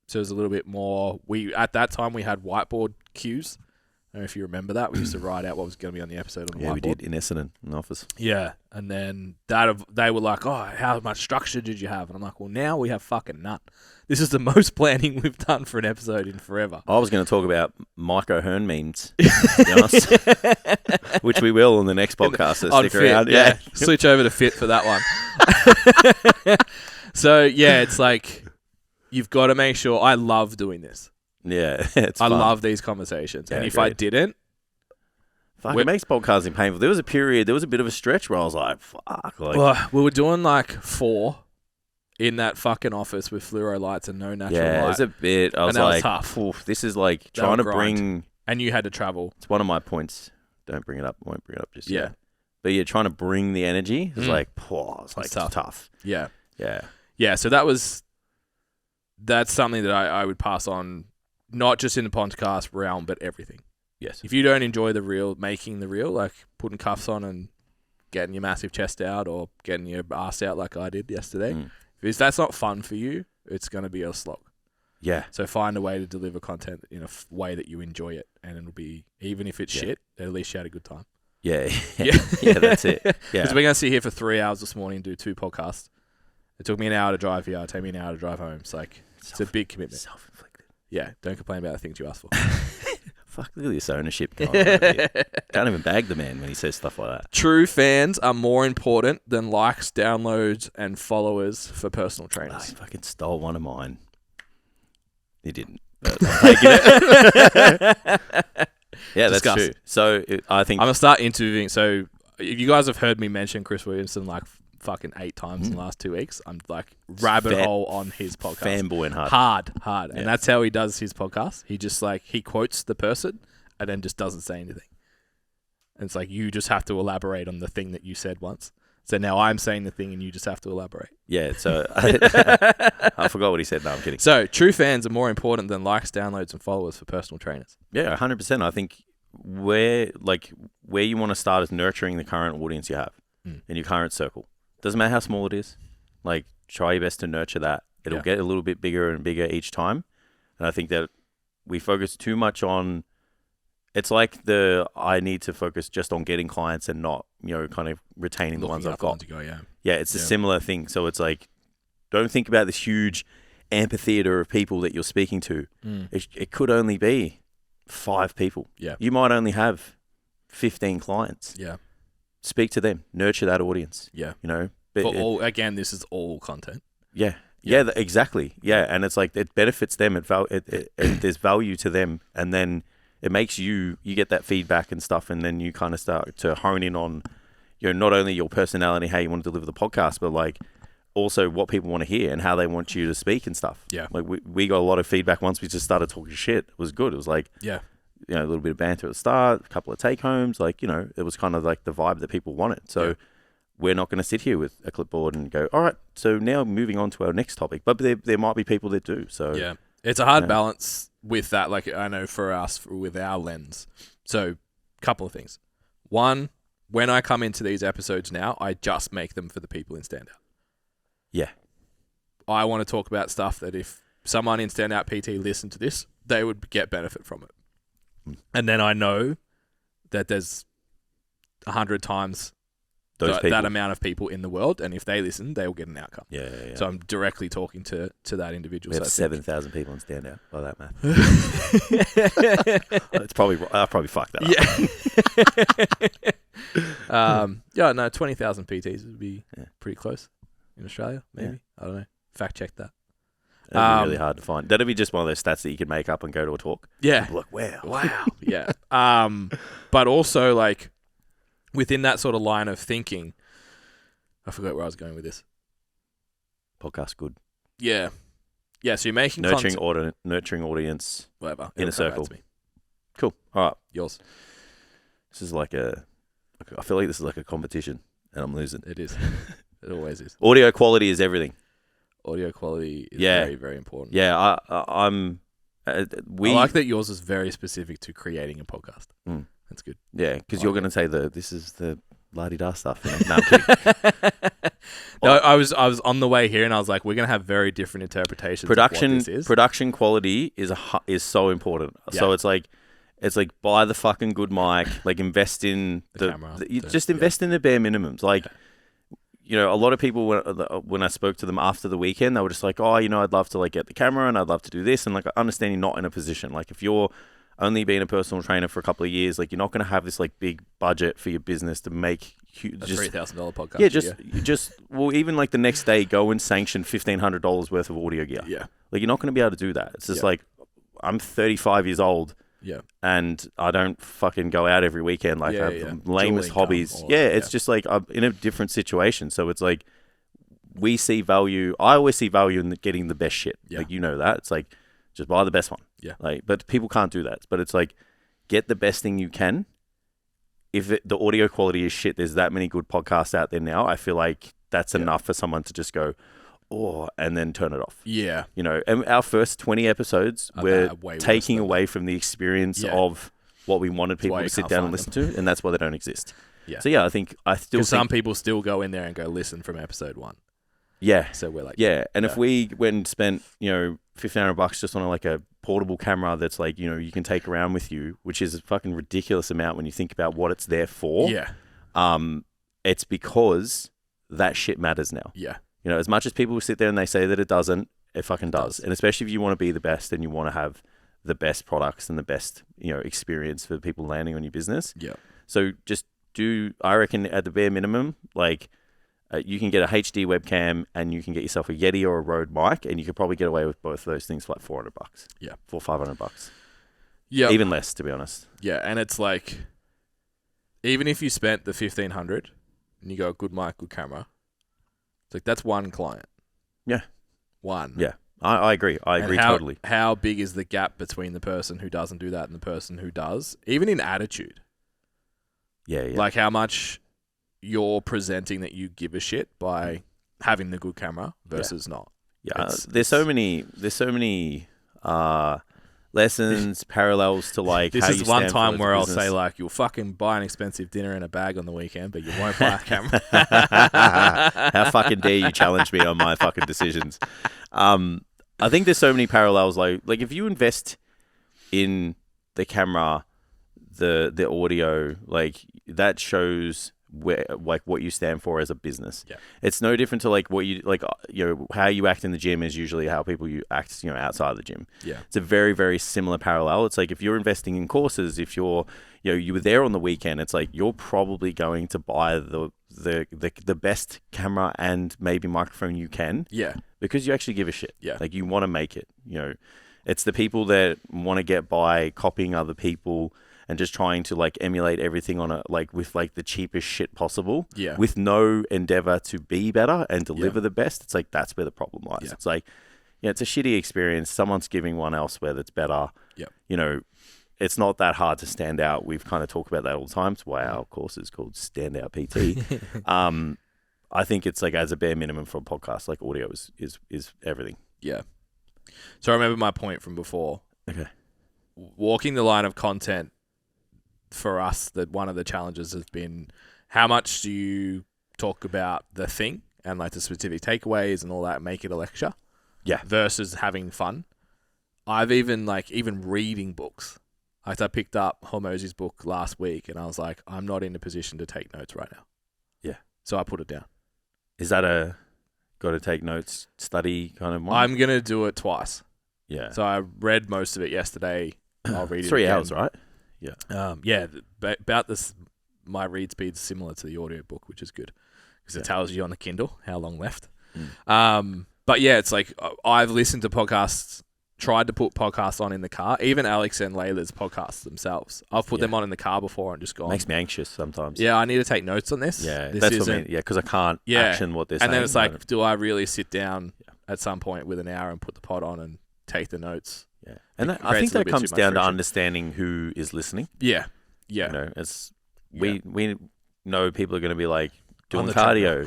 So it was a little bit more... At that time, we had whiteboard cues. I don't know if you remember that. We used to write out what was going to be on the episode on the whiteboard. We did in Essendon, in the office. Yeah. And then they were like, oh, how much structure did you have? And I'm like, well, now we have fucking none. This is the most planning we've done for an episode in forever. I was going to talk about Mike O'Hearn memes, to be honest, which we will on the next podcast. So stick around. Yeah. Switch over to Fit for that one. So, yeah, it's like, you've got to make sure... I love doing this. Yeah, it's fun. I love these conversations. And if I didn't... Fuck, it makes podcasting painful. There was a bit of a stretch where I was like, fuck. Well, we were doing like 4 in that fucking office with fluoro lights and no natural light. Yeah, it was a bit... I was like, tough. This is like trying to bring... And you had to travel. It's one of my points. Don't bring it up. I won't bring it up just yet. But you're trying to bring the energy. It's like, it's like tough. Yeah. Yeah. Yeah, so that's something that I would pass on, not just in the podcast realm, but everything. Yes. If you don't enjoy the reel, making the reel, like putting cuffs on and getting your massive chest out or getting your ass out like I did yesterday, if that's not fun for you, it's going to be a slog. Yeah. So find a way to deliver content in a way that you enjoy it, and it'll be, even if it's shit, at least you had a good time. Yeah. Yeah, that's it. Yeah. Because we're going to sit here for 3 hours this morning and do 2 podcasts. It took me an hour to drive here. It took me an hour to drive home. It's like, it's a big commitment. Self-inflicted. Yeah, don't complain about the things you asked for. Fuck, look at this ownership going on here. Can't even bag the man when he says stuff like that. True fans are more important than likes, downloads, and followers for personal trainers. He fucking stole one of mine. He didn't. But I'm taking it. Yeah, that's true. So I think... I'm going to start interviewing. So you guys have heard me mention Chris Williamson like fucking 8 times in the last 2 weeks. I'm like rabbit hole on his podcast. Fanboying hard. Yeah. And that's how he does his podcast. He just like, he quotes the person and then just doesn't say anything. And it's like, you just have to elaborate on the thing that you said once. So now I'm saying the thing and you just have to elaborate. Yeah, so I forgot what he said. No, I'm kidding. So true fans are more important than likes, downloads, and followers for personal trainers. Yeah, 100%. I think where you want to start is nurturing the current audience you have in your current circle. Doesn't matter how small it is. Like, try your best to nurture that. It'll get a little bit bigger and bigger each time. And I think that we focus too much on, it's like I need to focus just on getting clients and not, kind of retaining the ones I've got. Yeah, it's a similar thing. So it's like, don't think about this huge amphitheater of people that you're speaking to. It could only be 5 people. Yeah. You might only have 15 clients. Yeah. Speak to them, nurture that audience. Yeah. But again, this is all content. Yeah. Yeah, exactly. Yeah. And it's like, it benefits them. There's value to them. And then it makes you get that feedback and stuff. And then you kind of start to hone in on, not only your personality, how you want to deliver the podcast, but like also what people want to hear and how they want you to speak and stuff. Yeah. Like we got a lot of feedback once we just started talking shit. It was good. It was like, a little bit of banter at the start, a couple of take homes, it was kind of like the vibe that people wanted. So we're not going to sit here with a clipboard and go, all right, so now moving on to our next topic. But there might be people that do. So yeah, it's a hard balance with that. Like, I know for us, with our lens. So couple of things. One, when I come into these episodes now, I just make them for the people in Standout. Yeah. I want to talk about stuff that if someone in Standout PT listened to this, they would get benefit from it. And then I know that there's 100 times that amount of people in the world, and if they listen, they will get an outcome. Yeah. So I'm directly talking to that individual. We have 7,000 people on Standout by that math. It's probably I probably fucked that up. 20,000 PTs would be pretty close in Australia. Maybe I don't know. Fact check that. That'd be really hard to find. That'd be just one of those stats that you could make up and go to a talk. Yeah. Look, wow. Yeah. But also, like, within that sort of line of thinking, I forgot where I was going with this. Podcast good. Yeah. Yeah, so you're making nurturing audience. Whatever. In a circle. Cool. All right. Yours. This is I feel like this is like a competition and I'm losing. It is. It always is. Audio quality is everything. Audio quality is very, very important. Yeah, I like that yours is very specific to creating a podcast. That's good. Yeah, because you're going to say this is the la-di-da stuff. No, I'm kidding. No, I was on the way here and I was like, we're going to have very different interpretations of what this is. Production quality is so important. Yeah. So it's like buy the fucking good mic, like invest in the camera. Invest in the bare minimums. Like, a lot of people, when I spoke to them after the weekend, they were just like, oh, I'd love to get the camera and I'd love to do this. And I understand you're not in a position. Like, if you're only being a personal trainer for a couple of years, like, you're not going to have this big budget for your business to make huge, $3,000 podcast. Yeah, even the next day, go and sanction $1,500 worth of audio gear. Yeah. Like, you're not going to be able to do that. It's just I'm 35 years old. Yeah. And I don't fucking go out every weekend. I have the lamest hobbies. It's just I'm in a different situation. So it's we see value. I always see value in getting the best shit. Yeah. That. It's just buy the best one. Yeah. But people can't do that. But it's get the best thing you can. If the audio quality is shit, there's that many good podcasts out there now. I feel like that's enough for someone to just go, and then turn it off. Yeah. And our first 20 episodes, we're taking away from the experience of what we wanted people to sit down and listen to, and that's why they don't exist. Yeah. So, I think some people still go in there and go listen from episode 1. Yeah. So we're and if we went and spent, $1,500 just on a portable camera that's you can take around with you, which is a fucking ridiculous amount when you think about what it's there for. Yeah. It's because that shit matters now. Yeah. As much as people sit there and they say that it doesn't, it fucking does. And especially if you want to be the best and you want to have the best products and the best, experience for people landing on your business. Yeah. So just I reckon at the bare minimum, you can get a HD webcam and you can get yourself a Yeti or a Rode mic and you could probably get away with both of those things for $400. Yeah. $400-$500. Yeah. Even less, to be honest. Yeah. And it's even if you spent the 1,500 and you go good mic, good camera, it's like that's one client. Yeah. One. Yeah. I agree. I agree totally. How big is the gap between the person who doesn't do that and the person who does? Even in attitude. Yeah. Like how much you're presenting that you give a shit by having the good camera versus not. Yeah. There's so many lessons, parallels to like this how is you one stand time for where I'll business. say like you'll fucking buy an expensive dinner and a bag on the weekend, but you won't buy a camera. How fucking dare you challenge me on my fucking decisions? I think there's so many parallels. Like if you invest in the camera, the audio, like that shows where like what you stand for as a business. Yeah. It's no different to like what you like. How you act in the gym is usually how people you act outside the gym. Yeah. It's a very very similar parallel. It's like if you're investing in courses, if you're you were there on the weekend, it's like you're probably going to buy the best camera and maybe microphone you can. Yeah. Because you actually give a shit. Yeah. Like you want to make it. It's the people that want to get by copying other people and just trying to like emulate everything on with like the cheapest shit possible. Yeah. With no endeavor to be better and deliver the best. It's like that's where the problem lies. Yeah. It's like, it's a shitty experience. Someone's giving one elsewhere that's better. Yeah. It's not that hard to stand out. We've kind of talked about that all the time. It's why our course is called Standout PT. I think it's like as a bare minimum for a podcast, like audio is everything. Yeah. So I remember my point from before. Okay. Walking the line of content for us, that one of the challenges has been how much do you talk about the thing and like the specific takeaways and all that, make it a lecture. Yeah. Versus having fun. I've even reading books. Like I picked up Hormozy's book last week and I was like, I'm not in a position to take notes right now. Yeah. So I put it down. Is that a got to take notes, study kind of one? I'm going to do it twice. Yeah. So I read most of it yesterday. I'll read it 3 again. hours, right? Yeah. About this, my read speed's similar to the audio book, which is good because it tells you on the Kindle how long left. But yeah, it's like I've listened to podcasts, tried to put podcasts on in the car, even Alex and Layla's podcasts themselves. I've put them on in the car before and just gone. Makes me anxious sometimes. Yeah, I need to take notes on this. Yeah, this that's what I mean. Yeah, because I can't action what they're saying. And then it's like, do I really sit down at some point with an hour and put the pod on and take the notes? Yeah, and I think that comes down to understanding who is listening. Yeah, yeah. We know people are going to be like doing cardio.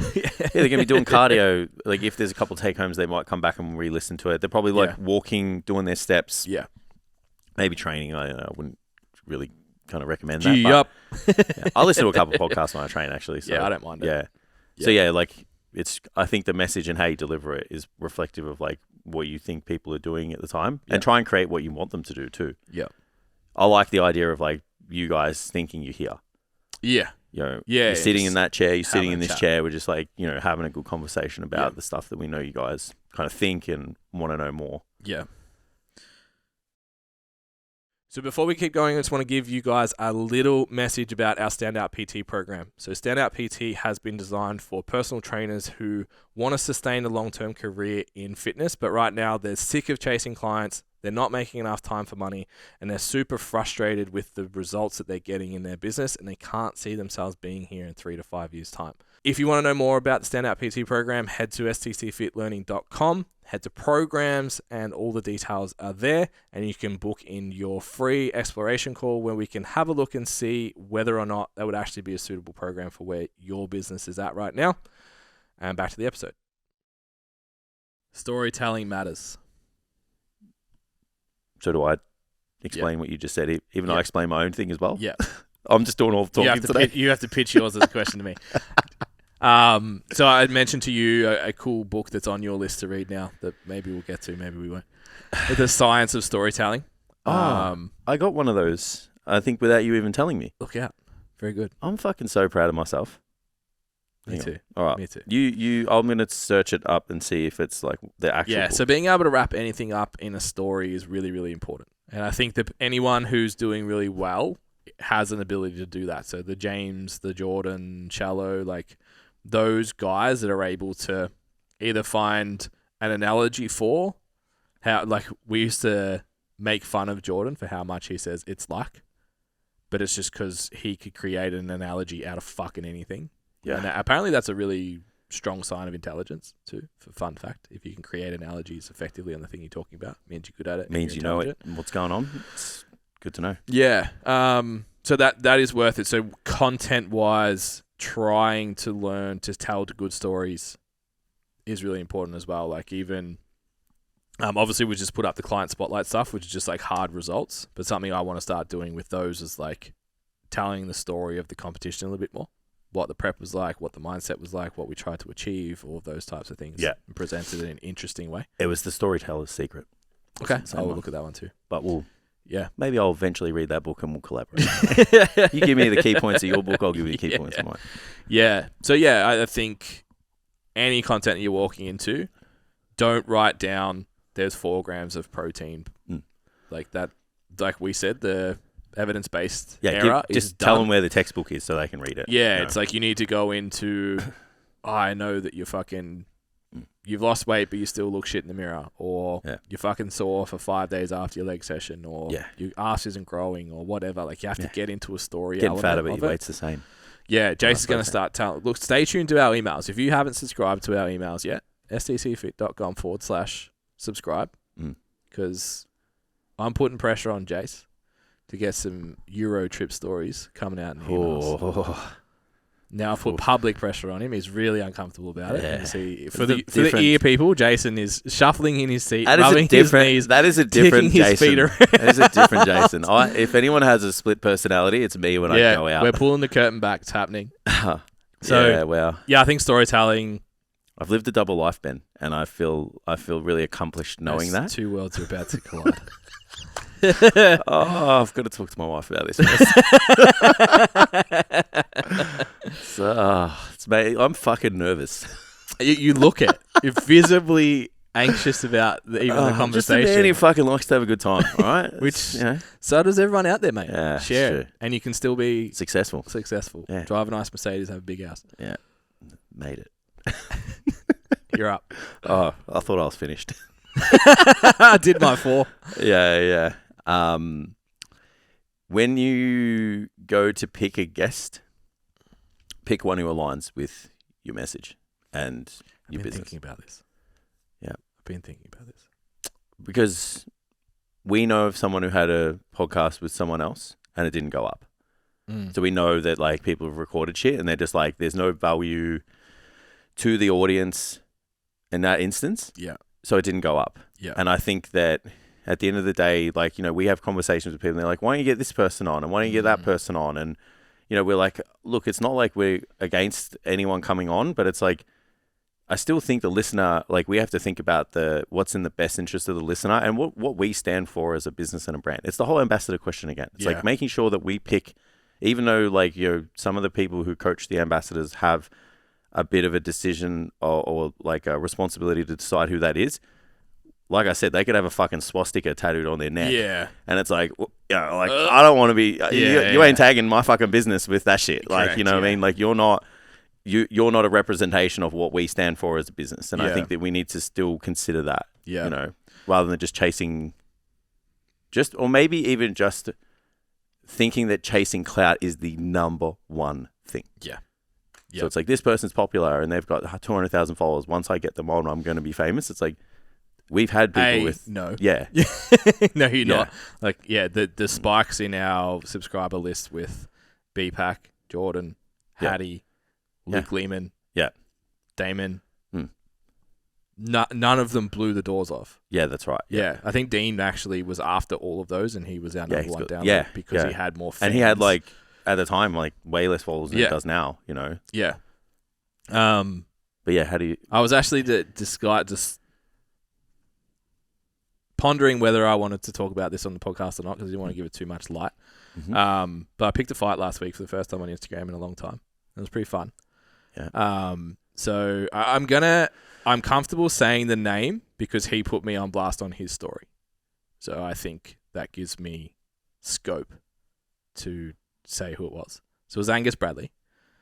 They're going to be doing cardio. Like if there's a couple take homes, they might come back and re-listen to it. They're probably like walking, doing their steps. Yeah, maybe training. I don't know. I wouldn't really kind of recommend that. Yup. I listen to a couple podcasts when I train actually. So, I don't mind it. Yeah. So like I think the message and how you deliver it is reflective of like what you think people are doing at the time and try and create what you want them to do too. Yeah. I like the idea of like you guys thinking you're here. Yeah. You're sitting in that chair, you're sitting in this chair. We're just like, having a good conversation about the stuff that we know you guys kind of think and want to know more. Yeah. So before we keep going, I just want to give you guys a little message about our Standout PT program. So Standout PT has been designed for personal trainers who want to sustain a long-term career in fitness, but right now they're sick of chasing clients, they're not making enough time for money, and they're super frustrated with the results that they're getting in their business, and they can't see themselves being here in 3 to 5 years' time. If you want to know more about the Standout PT program, head to stcfitlearning.com, head to programs, and all the details are there, and you can book in your free exploration call where we can have a look and see whether or not that would actually be a suitable program for where your business is at right now. And back to the episode. Storytelling matters. So do I explain what you just said, even though I explain my own thing as well? Yeah. I'm just doing all the talking today. You have to pitch yours as a question to me. So I mentioned to you a cool book that's on your list to read now that maybe we'll get to, maybe we won't. The Science of Storytelling. I got one of those, I think, without you even telling me. Look out. Very good. I'm fucking so proud of myself. Me too. All right. Me too. I'm going to search it up and see if it's like the actual book. So being able to wrap anything up in a story is really, really important. And I think that anyone who's doing really well has an ability to do that. So the James, the Jordan, Shallow, like those guys that are able to either find an analogy for how, like we used to make fun of Jordan for how much he says it's like. but it's just because he could create an analogy out of fucking anything. Yeah. And apparently that's a really strong sign of intelligence too. For fun fact, if you can create analogies effectively on the thing you're talking about, means you're good at it. Means you know it and what's going on. It's good to know. Yeah. So that is worth it. So content-wise, trying to learn to tell good stories is really important as well. Like even, obviously we just put up the client spotlight stuff, which is just like hard results. But something I want to start doing with those is like telling the story of the competition a little bit more. What the prep was like, what the mindset was like, what we tried to achieve, all of those types of things. Yeah. And presented in an interesting way. It was the storyteller's secret. Okay. I'll look at that one too. But yeah. Maybe I'll eventually read that book and we'll collaborate. You give me the key points of your book, I'll give you the key points of mine. Yeah. So yeah, I think any content that you're walking into, don't write down there's 4 grams of protein. Like that, like we said, the evidence-based era is just tell them where the textbook is so they can read it. Yeah, it's like you need to go into, I know that you've lost weight, but you still look shit in the mirror, or you're fucking sore for 5 days after your leg session, or your ass isn't growing, or whatever. Like you have to get into a story. Getting fatter, but your weight's the same. Yeah, Jason's going to start telling. Look, stay tuned to our emails. If you haven't subscribed to our emails yet, stcfit.com/subscribe, because I'm putting pressure on Jace to get some Euro trip stories coming out in emails. Now I've put public pressure on him. He's really uncomfortable about it. And see, for the ear people, Jason is shuffling in his seat, rubbing his knees. That is a different His Jason. feet That is a different Jason. If anyone has a split personality, it's me when I go out. We're pulling the curtain back. It's happening. So I think storytelling. I've lived a double life, Ben, and I feel really accomplished knowing that. 2 worlds are about to collide. I've got to talk to my wife about this first. I'm fucking nervous. You look it. You're visibly anxious about even the conversation. Just a man who fucking likes to have a good time, all right? Which, so does everyone out there, mate. Yeah, share it. And you can still be successful. Yeah. Drive a nice Mercedes, have a big house. Yeah. Made it. You're up. Oh, I thought I was finished. I did my 4. Yeah. When you go to pick a guest, pick one who aligns with your message and your business. Thinking about this. Yeah. I've been thinking about this. Because we know of someone who had a podcast with someone else and it didn't go up. So we know that like people have recorded shit and they're just like, there's no value to the audience in that instance. Yeah. So it didn't go up. Yeah. And I think that at the end of the day, like, we have conversations with people and they're like, why don't you get this person on? And why don't you get that person on? And, we're like, look, it's not like we're against anyone coming on, but it's like, I still think the listener, like we have to think about what's in the best interest of the listener and what we stand for as a business and a brand. It's the whole ambassador question again. It's like making sure that we pick, even though like, some of the people who coach the ambassadors have a bit of a decision or like a responsibility to decide who that is. Like I said, they could have a fucking swastika tattooed on their neck. Yeah. And it's like, I don't want to be, you ain't tagging my fucking business with that shit. Correct, what I mean? Like you're not a representation of what we stand for as a business. And I think that we need to still consider that, rather than just chasing or maybe even just thinking that chasing clout is the number one thing. Yeah. So it's like, this person's popular and they've got 200,000 followers. Once I get them on, I'm going to be famous. It's like, we've had people with... No. Yeah. No, you're not. Like, the spikes in our subscriber list with BPAC, Jordan, Hattie, Luke Lehman, Damon. None of them blew the doors off. Yeah, that's right. Yeah. I think Dean actually was after all of those and he was our number one download because he had more fans. And he had like, at the time, like way less followers than he does now, Yeah. But yeah, how do you... I was actually just pondering whether I wanted to talk about this on the podcast or not because I didn't want to give it too much light. Mm-hmm. But I picked a fight last week for the first time on Instagram in a long time. It was pretty fun. Yeah. So I'm comfortable saying the name because he put me on blast on his story. So I think that gives me scope to say who it was. So it was Angus Bradley.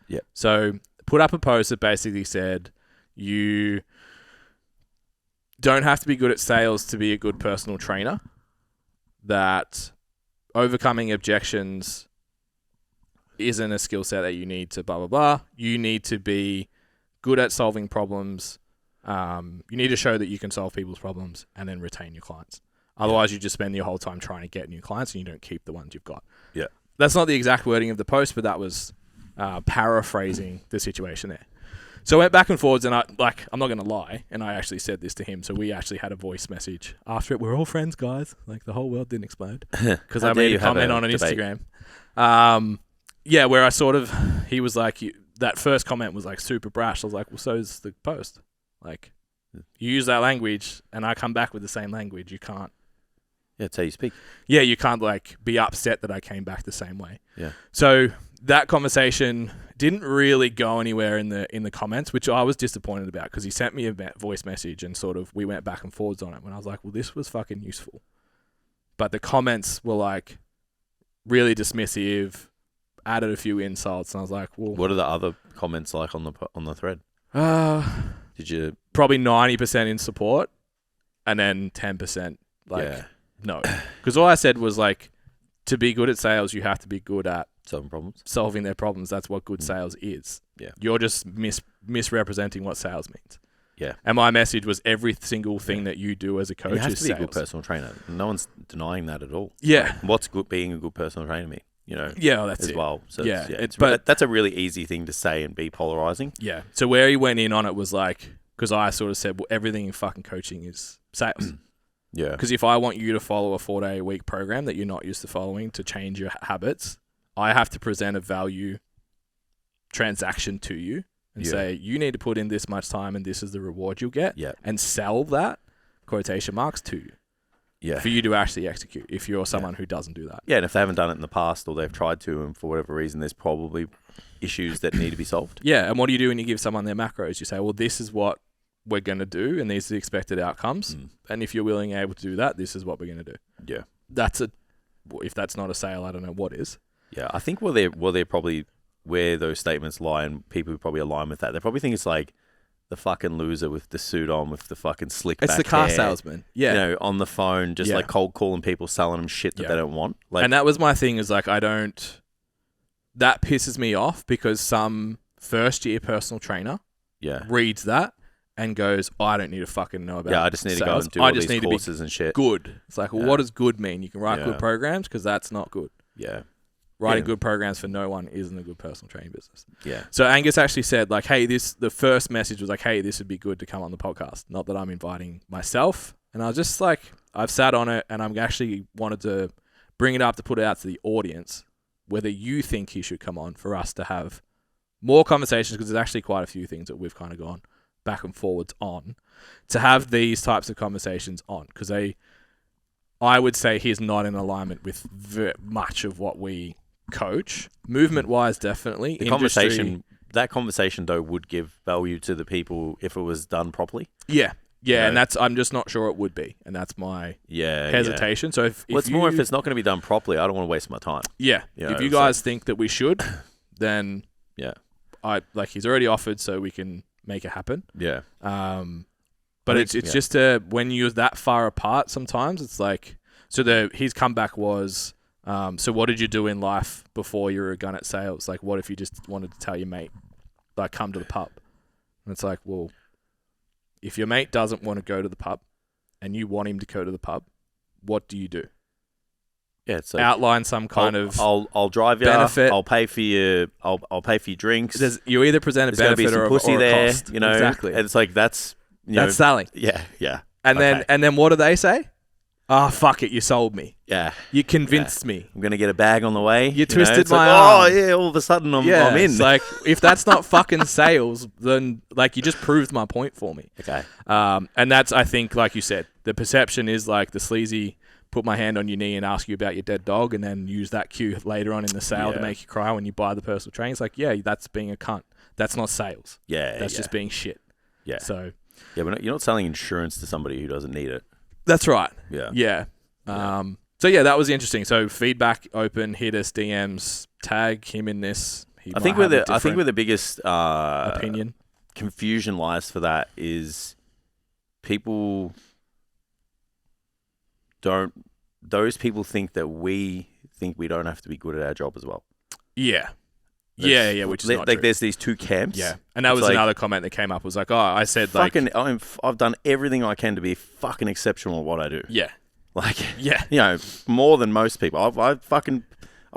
Yeah. So put up a post that basically said, you don't have to be good at sales to be a good personal trainer. That overcoming objections isn't a skill set that you need to blah, blah, blah. You need to be good at solving problems. You need to show that you can solve people's problems and then retain your clients. Otherwise, you just spend your whole time trying to get new clients and you don't keep the ones you've got. Yeah. That's not the exact wording of the post, but that was paraphrasing the situation there. So I went back and forwards, and I'm not going to lie, and I actually said this to him. So we actually had a voice message after it. We're all friends, guys. Like, the whole world didn't explode because I made a comment on an Instagram. Where I sort of, he was like, that first comment was like super brash. I was like, well, so's the post. Like, you use that language, and I come back with the same language. You can't. Yeah, it's how you speak. Yeah, you can't like be upset that I came back the same way. Yeah. So that conversation didn't really go anywhere in the comments, which I was disappointed about because he sent me a voice message and sort of we went back and forwards on it. When I was like, well, this was fucking useful, but the comments were like really dismissive, added a few insults, and I was like, well, what are the other comments like on the thread? Did you probably 90% in support, and then 10% like no, because all I said was like, to be good at sales, you have to be good at solving their problems. That's what good sales is. Yeah. You're just misrepresenting what sales means. Yeah. And my message was every single thing that you do as a coach is sales. You have to be a good personal trainer. No one's denying that at all. Yeah. Like, what's good being a good personal trainer mean? You know. Yeah, that's as it. well. So yeah. but that's a really easy thing to say and be polarizing. Yeah. So where he went in on it was like, because I sort of said, well, everything in fucking coaching is sales. Yeah. Because if I want you to follow a 4-day-a-week program that you're not used to following to change your habits, I have to present a value transaction to you and say, you need to put in this much time and this is the reward you'll get. Yeah. And sell that, quotation marks, to you. Yeah. For you to actually execute if you're someone who doesn't do that. Yeah, and if they haven't done it in the past or they've tried to and for whatever reason, there's probably issues that need to be solved. Yeah, and what do you do when you give someone their macros? You say, well, this is what we're going to do and these are the expected outcomes. And if you're willing and able to do that, this is what we're going to do. Yeah. If that's not a sale, I don't know what is. Yeah, I think they're probably where those statements lie and people who probably align with that, they probably think it's like the fucking loser with the suit on with the fucking slick back It's the car hair, salesman. Yeah. You know, on the phone, just like cold calling people, selling them shit that they don't want. Like, and that was my thing is like, that pisses me off because some first year personal trainer reads that and goes, I don't need to fucking know about I just need sales. to go and do all these courses and shit. Good. It's like, well, what does good mean? You can write good programs because that's not good. Yeah. Writing good programs for no one isn't a good personal training business. Yeah. So Angus actually said like, hey, the first message was like, hey, this would be good to come on the podcast. Not that I'm inviting myself. And I was just like, I've sat on it and I'm actually wanted to bring it up to put it out to the audience, whether you think he should come on for us to have more conversations, because there's actually quite a few things that we've kind of gone back and forwards on, to have these types of conversations on, because I would say he's not in alignment with much of what we coach, movement wise. Definitely that conversation though would give value to the people if it was done properly. And I'm just not sure it would be, and that's my hesitation. So if it's more if it's not going to be done properly, I don't want to waste my time. If you guys think that we should, then he's already offered, so we can make it happen. But it's just when you're that far apart, sometimes it's like, so his comeback was, so what did you do in life before you were a gun at sales? Like, what if you just wanted to tell your mate, like, come to the pub? And it's like, well, if your mate doesn't want to go to the pub and you want him to go to the pub, what do you do? Yeah, so outline some kind of I'll drive you. Benefit. I'll pay for your pay for your drinks. You either present a benefit or a cost. You know, exactly. And it's like that's selling. Yeah. And then what do they say? Oh, fuck it, you sold me. Yeah. You convinced me. I'm going to get a bag on the way. You twisted my arm. Oh, yeah, all of a sudden I'm in. It's like, if that's not fucking sales, then, like, you just proved my point for me. Okay. And that's, I think, like you said, the perception is like the sleazy, put my hand on your knee and ask you about your dead dog and then use that cue later on in the sale to make you cry when you buy the personal trainer. It's like, that's being a cunt. That's not sales. That's just being shit. Yeah. So. Yeah, but you're not selling insurance to somebody who doesn't need it. That's right. Yeah. So that was interesting. So feedback open, hit us, DMs, tag him in this. I think where the biggest opinion confusion lies for that is people those people think that we think we don't have to be good at our job as well. Yeah. Which is not like true. there's these two camps. Yeah, and that was like, another comment that came up. Was like, oh, I said fucking, I've done everything I can to be fucking exceptional at what I do. Yeah, like yeah, you know, more than most people. I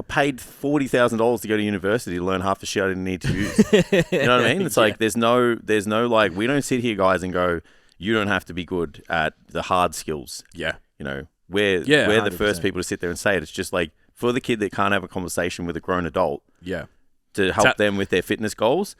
paid $40,000 to go to university to learn half the shit I didn't need to use. You know what I mean? It's like there's no like we don't sit here, guys, and go, you don't have to be good at the hard skills. Yeah, you know, we're the first people to sit there and say it. It's just like for the kid that can't have a conversation with a grown adult. Yeah. To help them with their fitness goals,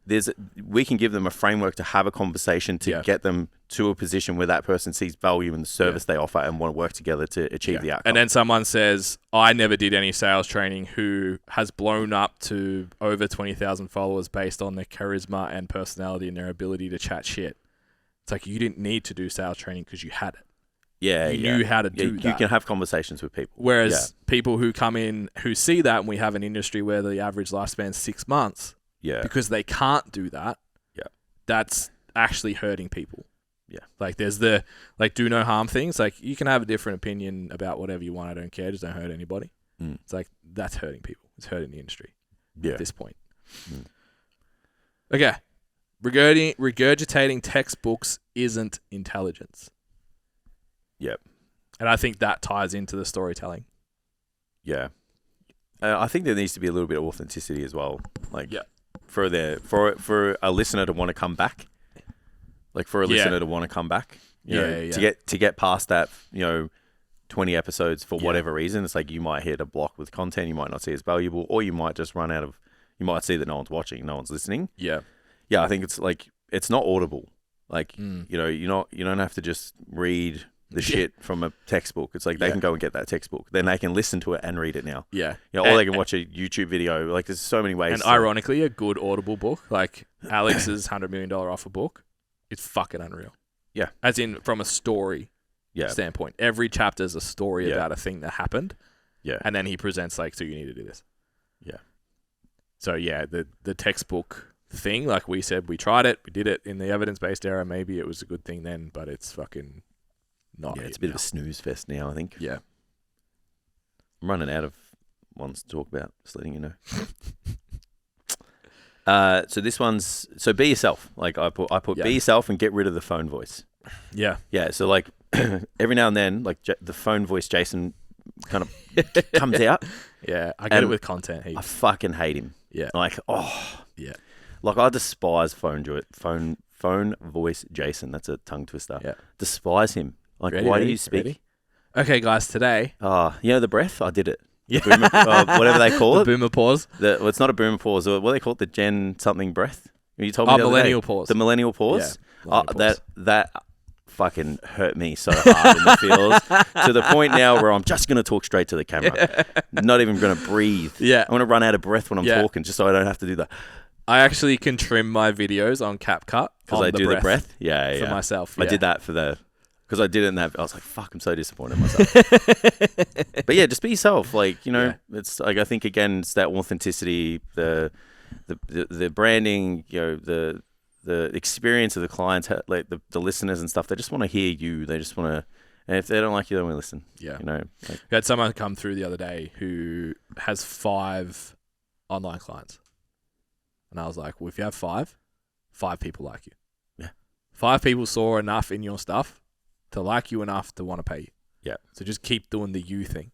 we can give them a framework to have a conversation to get them to a position where that person sees value in the service they offer and want to work together to achieve the outcome. And then someone says, I never did any sales training, who has blown up to over 20,000 followers based on their charisma and personality and their ability to chat shit. It's like, you didn't need to do sales training because you had it. Yeah, you knew how to do that. You can have conversations with people. Whereas people who come in who see that, and we have an industry where the average lifespan is 6 months, because they can't do that, that's actually hurting people. Yeah. Like there's the do no harm things. Like you can have a different opinion about whatever you want. I don't care. Just don't hurt anybody. It's like that's hurting people. It's hurting the industry at this point. Okay. Regurgitating textbooks isn't intelligence. Yep. And I think that ties into the storytelling. Yeah. I think there needs to be a little bit of authenticity as well. Like for a listener to want to come back. Like for a listener to want to come back. You know, to get past that, 20 episodes for whatever reason. It's like you might hit a block with content you might not see as valuable, or you might just you might see that no one's watching, no one's listening. Yeah. Yeah, I think it's like it's not audible. Like, you don't have to just read the shit from a textbook. It's like they can go and get that textbook. Then they can listen to it and read it now. Yeah. Or they can watch a YouTube video. Like there's so many ways. And ironically, a good Audible book, like Alex's $100 million offer book, it's fucking unreal. Yeah. As in from a story standpoint. Every chapter is a story about a thing that happened. Yeah. And then he presents like, so you need to do this. Yeah. So the textbook thing, like we said, we tried it, we did it in the evidence-based era. Maybe it was a good thing then, but it's fucking not. Yeah, it's a bit of a snooze fest now, I think. Yeah. I'm running out of ones to talk about, just letting you know. So this one's, be yourself. Like I put be yourself and get rid of the phone voice. Yeah. Yeah, so like every now and then, like the phone voice Jason kind of comes out. Yeah, I get it with content. I fucking hate him. Yeah. Like, yeah. Like I despise phone voice Jason. That's a tongue twister. Yeah. Despise him. Like, why do you speak? Ready? Okay, guys, today. The breath? I did it. Yeah. Whatever they call it. The boomer pause. It's not a boomer pause. What do they call it? The Gen something breath? You told me millennial pause. The millennial pause? Yeah. That fucking hurt me so hard in the feels to the point now where I'm just going to talk straight to the camera. Not even going to breathe. Yeah. I'm going to run out of breath when I'm talking just so I don't have to do that. I actually can trim my videos on CapCut because I do the breath. Yeah, for myself. I did that because I didn't have. I was like, "Fuck!" I'm so disappointed in myself. But yeah, just be yourself. Like it's like I think again, it's that authenticity, the branding, the experience of the clients, like the listeners and stuff. They just want to hear you. They just want to. And if they don't like you, they don't want to listen. Yeah, we had someone come through the other day who has 5 online clients. And I was like, well, if you have 5 people like you. Yeah. 5 people saw enough in your stuff to like you enough to want to pay you. Yeah. So just keep doing the you thing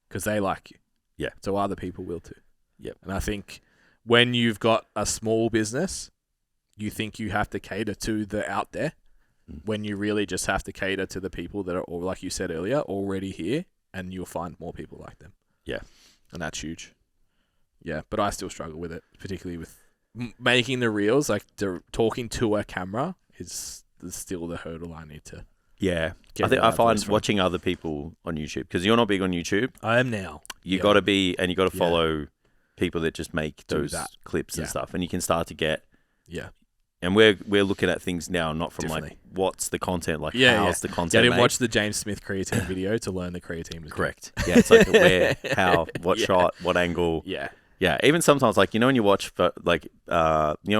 because they like you. Yeah. So other people will too. Yep. And I think when you've got a small business, you think you have to cater to the out there when you really just have to cater to the people that are, or like you said earlier, already here, and you'll find more people like them. Yeah. And that's huge. Yeah, but I still struggle with it, particularly with making the reels. Like talking to a camera is still the hurdle I need to. Yeah, I find watching other people on YouTube, because you're not big on YouTube. I am now. You got to be, and you got to follow people that just make those clips and stuff, and you can start to get. Yeah. And we're looking at things now, not from like what's the content, like how's the content. I didn't watch the James Smith creatine video to learn the creatine was correct. Yeah, it's like where, how, what shot, what angle. Yeah. Yeah, even sometimes, like, when you watch, when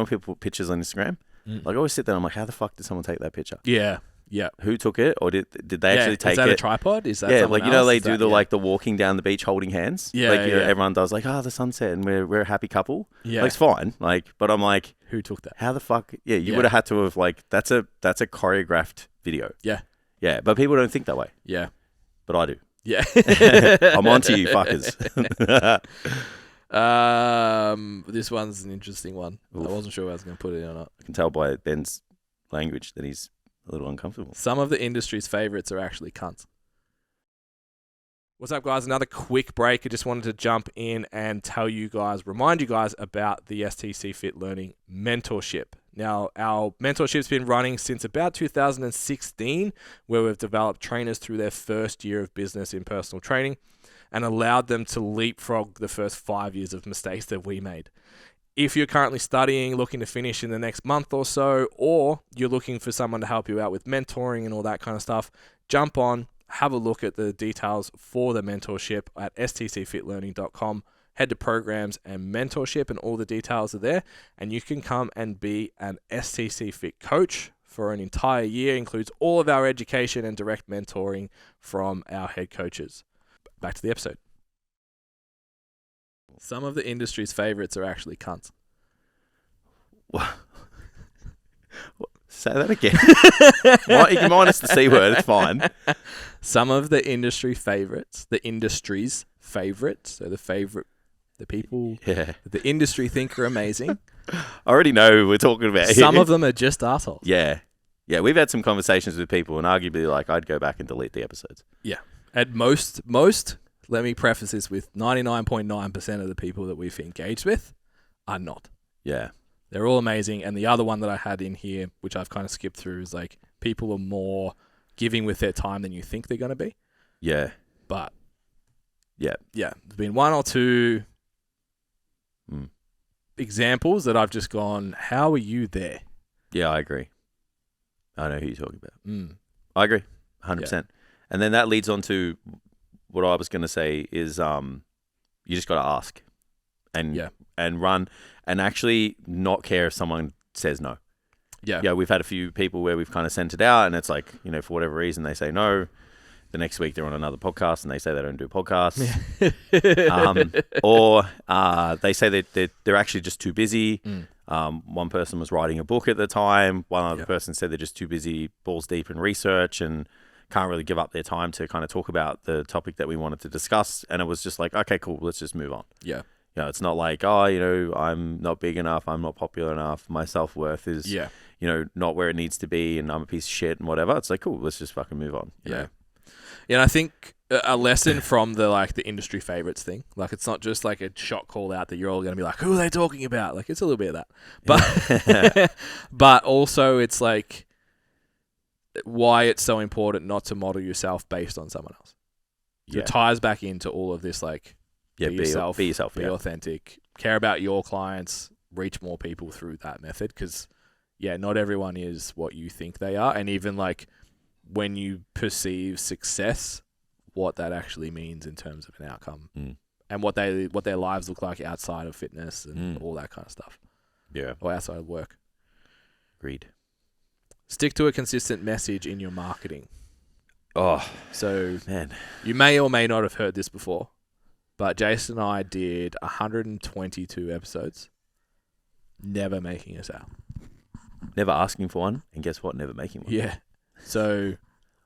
people put pictures on Instagram, like, I always sit there and I'm like, how the fuck did someone take that picture? Yeah. Yeah. Who took it, or did they actually take it? Is that a tripod? Is that like they do the walking down the beach holding hands. Yeah, everyone does the sunset and we're a happy couple. Yeah, it's fine. But I'm like, who took that? How the fuck? Yeah, you would have had to have that's a choreographed video. Yeah, yeah, but people don't think that way. Yeah, but I do. Yeah, I'm onto you, fuckers. This one's an interesting one. Oof. I wasn't sure if I was going to put it in or not. I can tell by Ben's language that he's a little uncomfortable. Some of the industry's favorites are actually cunts. What's up, guys? Another quick break. I just wanted to jump in and remind you guys about the STC Fit Learning mentorship. Now, our mentorship's been running since about 2016, where we've developed trainers through their first year of business in personal training and allowed them to leapfrog the first 5 years of mistakes that we made. If you're currently studying, looking to finish in the next month or so, or you're looking for someone to help you out with mentoring and all that kind of stuff, jump on, have a look at the details for the mentorship at stcfitlearning.com. Head to programs and mentorship, and all the details are there. And you can come and be an STC Fit coach for an entire year. Includes all of our education and direct mentoring from our head coaches. Back to the episode. Some of the industry's favorites are actually cunts. Say that again. You can minus the C word, it's fine. Some of the industry's favorites, so the people that the industry think are amazing. I already know who we're talking about. Some of them are just assholes. Yeah. Yeah, we've had some conversations with people, and arguably, I'd go back and delete the episodes. Yeah. At most, let me preface this with 99.9% of the people that we've engaged with are not. Yeah. They're all amazing. And the other one that I had in here, which I've kind of skipped through, is people are more giving with their time than you think they're going to be. Yeah. But yeah. There's been one or two examples that I've just gone, how are you there? Yeah, I agree. I know who you're talking about. I agree. 100%. Yeah. And then that leads on to what I was going to say is you just got to ask and run and actually not care if someone says no. Yeah. Yeah, we've had a few people where we've kind of sent it out and it's for whatever reason they say no. The next week they're on another podcast and they say they don't do podcasts. Or they say that they're actually just too busy. One person was writing a book at the time. One other person said they're just too busy, balls deep in research and can't really give up their time to kind of talk about the topic that we wanted to discuss. And it was just okay, cool, let's just move on. Yeah. It's not I'm not big enough, I'm not popular enough, my self-worth is, not where it needs to be and I'm a piece of shit and whatever. It's cool, let's just fucking move on. You know? Yeah, and I think a lesson from the industry favorites thing, it's not just a shot call out that you're all going to be who are they talking about? It's a little bit of that. But, but also it's why it's so important not to model yourself based on someone else. So it ties back into all of this, be yourself, be authentic, care about your clients, reach more people through that method. Because, not everyone is what you think they are. And even when you perceive success, what that actually means in terms of an outcome and what their lives look like outside of fitness and all that kind of stuff. Yeah. Or outside of work. Agreed. Stick to a consistent message in your marketing. Oh, so man, you may or may not have heard this before, but Jason and I did 122 episodes, never making a sale. Never asking for one, and guess what? Never making one. Yeah. So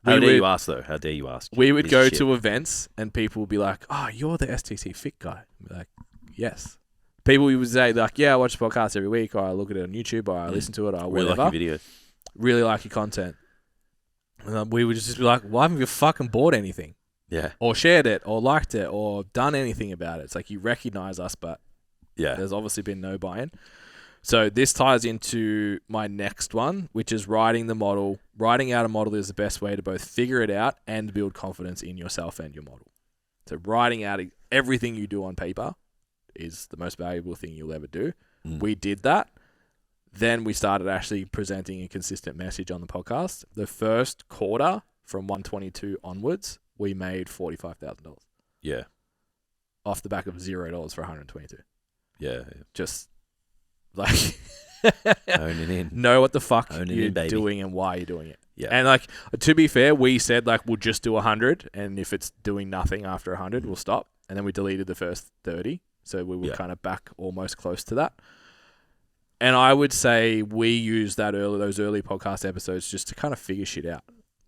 how dare you ask, though? How dare you ask? We would go to events, and people would be like, "Oh, you're the STC Fit guy." I'd be like, "Yes." People would say "Yeah, I watch the podcast every week, or I look at it on YouTube, or I listen to it, or really whatever." Like your videos. Really like your content. And we would just be like, "Why haven't you fucking bought anything?" Yeah. Or shared it, or liked it, or done anything about it. It's you recognize us, but there's obviously been no buy-in. So this ties into my next one, which is writing the model. Writing out a model is the best way to both figure it out and build confidence in yourself and your model. So writing out everything you do on paper is the most valuable thing you'll ever do. We did that. Then we started actually presenting a consistent message on the podcast. The first quarter from 122 onwards, we made $45,000. Yeah. Off the back of $0 for 122. Yeah. Just own it in. Know what the fuck you're doing and why you're doing it. Yeah. And like, to be fair, we said like we'll just do 100, and if it's doing nothing after 100, we'll stop. And then we deleted the first 30, so we were kind of back almost close to that. And I would say we used those early podcast episodes just to kind of figure shit out.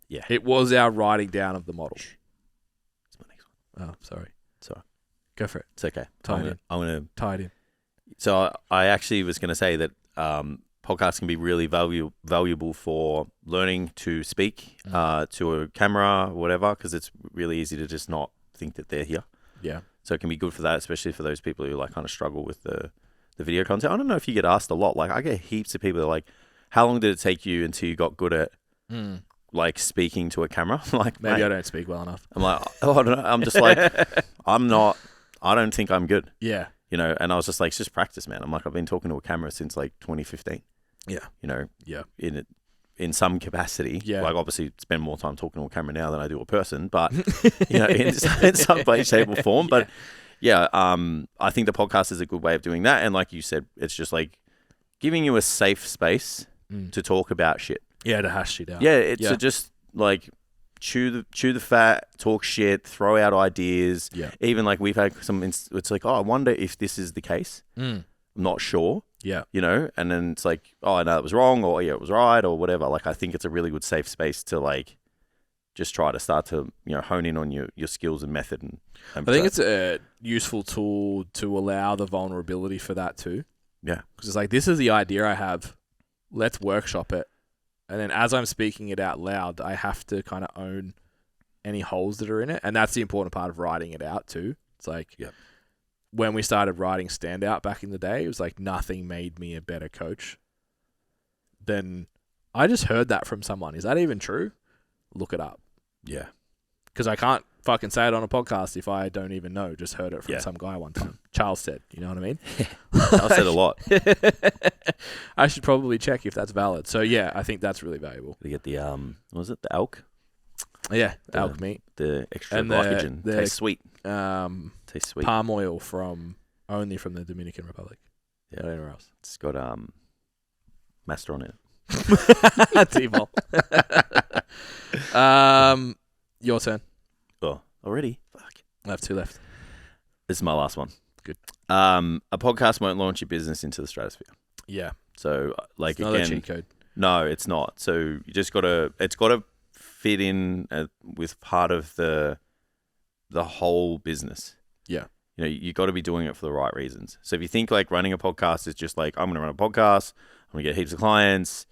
Yeah. It was our writing down of the model. That's my next one. Oh, sorry. Sorry. Go for it. It's okay. Tie it in. So I actually was going to say that podcasts can be really valuable for learning to speak to a camera or whatever, because it's really easy to just not think that they're here. Yeah. So it can be good for that, especially for those people who like kind of struggle with the video content. I don't know if you get asked a lot. Like I get heaps of people that are like, how long did it take you until you got good at like speaking to a camera? Like maybe I don't speak well enough. I'm like, oh, I don't know. I'm just like, I don't think I'm good. Yeah. You know, and I was just like, it's just practice, man. I'm like, I've been talking to a camera since like 2015. Yeah. You know, yeah. In some capacity. Yeah. Like obviously spend more time talking to a camera now than I do a person, but you know, in some way, shape or form. But yeah, I think the podcast is a good way of doing that. And like you said, it's just like giving you a safe space to talk about shit. Yeah, to hash shit out. Yeah, it's just like chew the fat, talk shit, throw out ideas. Yeah. Even like we've had some, it's like, oh, I wonder if this is the case. I'm not sure. Yeah. You know, and then it's like, oh, I know it was wrong, or yeah, it was right, or whatever. Like, I think it's a really good safe space to like just try to start to, you know, hone in on your skills and method. And I think it's a useful tool to allow the vulnerability for that too. Yeah. Because it's like, this is the idea I have. Let's workshop it. And then as I'm speaking it out loud, I have to kind of own any holes that are in it. And that's the important part of writing it out too. It's like, when we started writing Standout back in the day, it was like nothing made me a better coach. Then I just heard that from someone. Is that even true? Look it up. Yeah. Because I can't fucking say it on a podcast if I don't even know. Just heard it from some guy one time. Charles said, you know what I mean? Charles said a lot. I should probably check if that's valid. So yeah, I think that's really valuable. To get the, what was it? The elk? Yeah, elk meat. The extra glycogen. Tastes sweet. Tastes sweet. Palm oil only from the Dominican Republic. Yeah. Not anywhere else. It's got master on it. T-ball. Your turn. Oh, already? Fuck. I have 2 left. This is my last one. Good. A podcast won't launch your business into the stratosphere. Yeah. So, like, it's not a cheat code. No, it's not. So you just it's got to fit in with part of the whole business. Yeah. You know, you got to be doing it for the right reasons. So if you think like running a podcast is just like, I'm going to run a podcast, I'm going to get heaps of clients,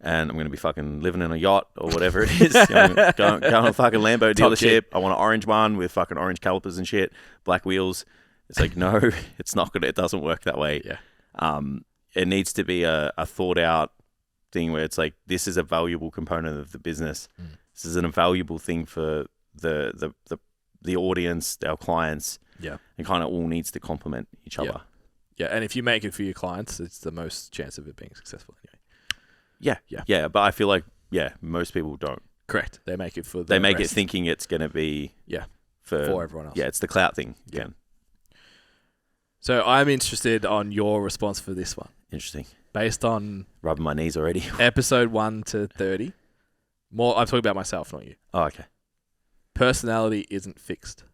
and I'm going to be fucking living in a yacht or whatever it is. You know, go on a fucking Lambo dealership. I want an orange one with fucking orange calipers and shit, black wheels. It's like, no, it's not good. It doesn't work that way. Yeah. It needs to be a thought out thing where it's like, this is a valuable component of the business. This is a valuable thing for the audience, our clients. Yeah. And kind of all needs to complement each other. Yeah. And if you make it for your clients, it's the most chance of it being successful anyway. Yeah. But I feel like, most people don't. Correct. They make it for They make it thinking it's going to be for everyone else. Yeah, it's the clout thing again. So I'm interested on your response for this one. Interesting. Based on rubbing my knees already. episode 1 to 30. More, I'm talking about myself, not you. Oh, okay. Personality isn't fixed.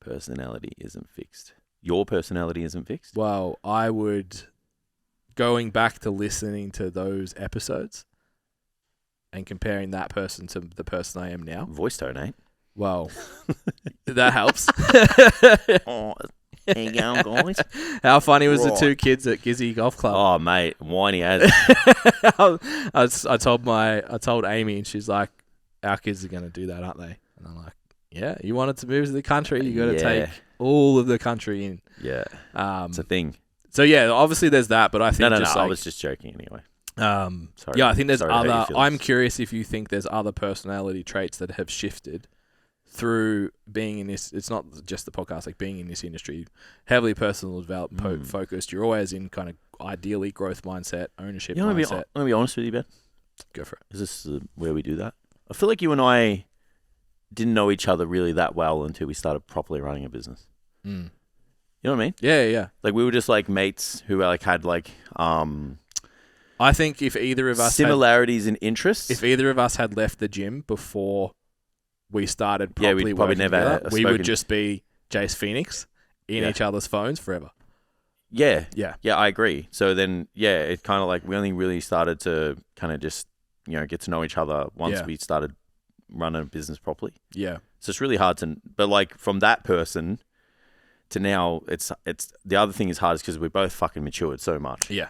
Personality isn't fixed. Your personality isn't fixed? Well, I would, going back to listening to those episodes and comparing that person to the person I am now. Voice tone, eh? Well, that helps. Oh, there you go, guys. How funny was the 2 kids at Gizzy Golf Club? Oh, mate, whiny as. I told Amy, and she's like, our kids are going to do that, aren't they? And I'm like, yeah, you wanted to move to the country, you got to take all of the country in. Yeah, it's a thing. So yeah, obviously there's that, but I think no, I was just joking anyway. Sorry. Yeah, I think there's other. I'm curious if you think there's other personality traits that have shifted through being in this. It's not just the podcast, like being in this industry, heavily personal development focused. You're always in kind of ideally growth mindset, ownership mindset. I'm gonna be honest with you, Ben. Go for it. Is this where we do that? I feel like you and I didn't know each other really that well until we started properly running a business. You know what I mean? Yeah. Like we were just like mates who like had like I think if either of us similarities in interests. If either of us had left the gym before we started properly we'd probably never together, we would just be Jace Phoenix in each other's phones forever. Yeah, I agree. So then, it kind of like we only really started to kind of just get to know each other once we started running a business properly. Yeah. So it's really hard but like from that person to now, it's the other thing is hard is because we're both fucking matured so much. Yeah.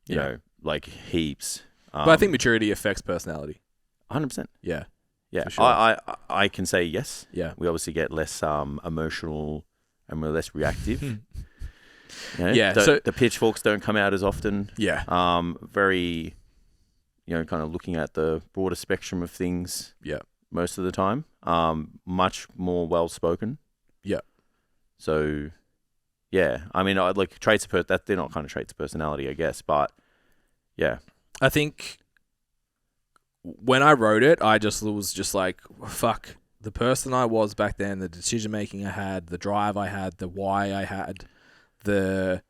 You know, like heaps. But I think maturity affects personality. 100%. Yeah. Yeah. Sure. I can say yes. Yeah. We obviously get less emotional and we're less reactive. So the pitchforks don't come out as often. Yeah. Very, kind of looking at the broader spectrum of things. Yeah. Most of the time. Much more well spoken. Yeah. So, yeah. I mean, I'd like traits of they're not kind of traits of personality, I guess, but yeah. I think when I wrote it, I was just like, fuck, the person I was back then, the decision making I had, the drive I had, the why I had, the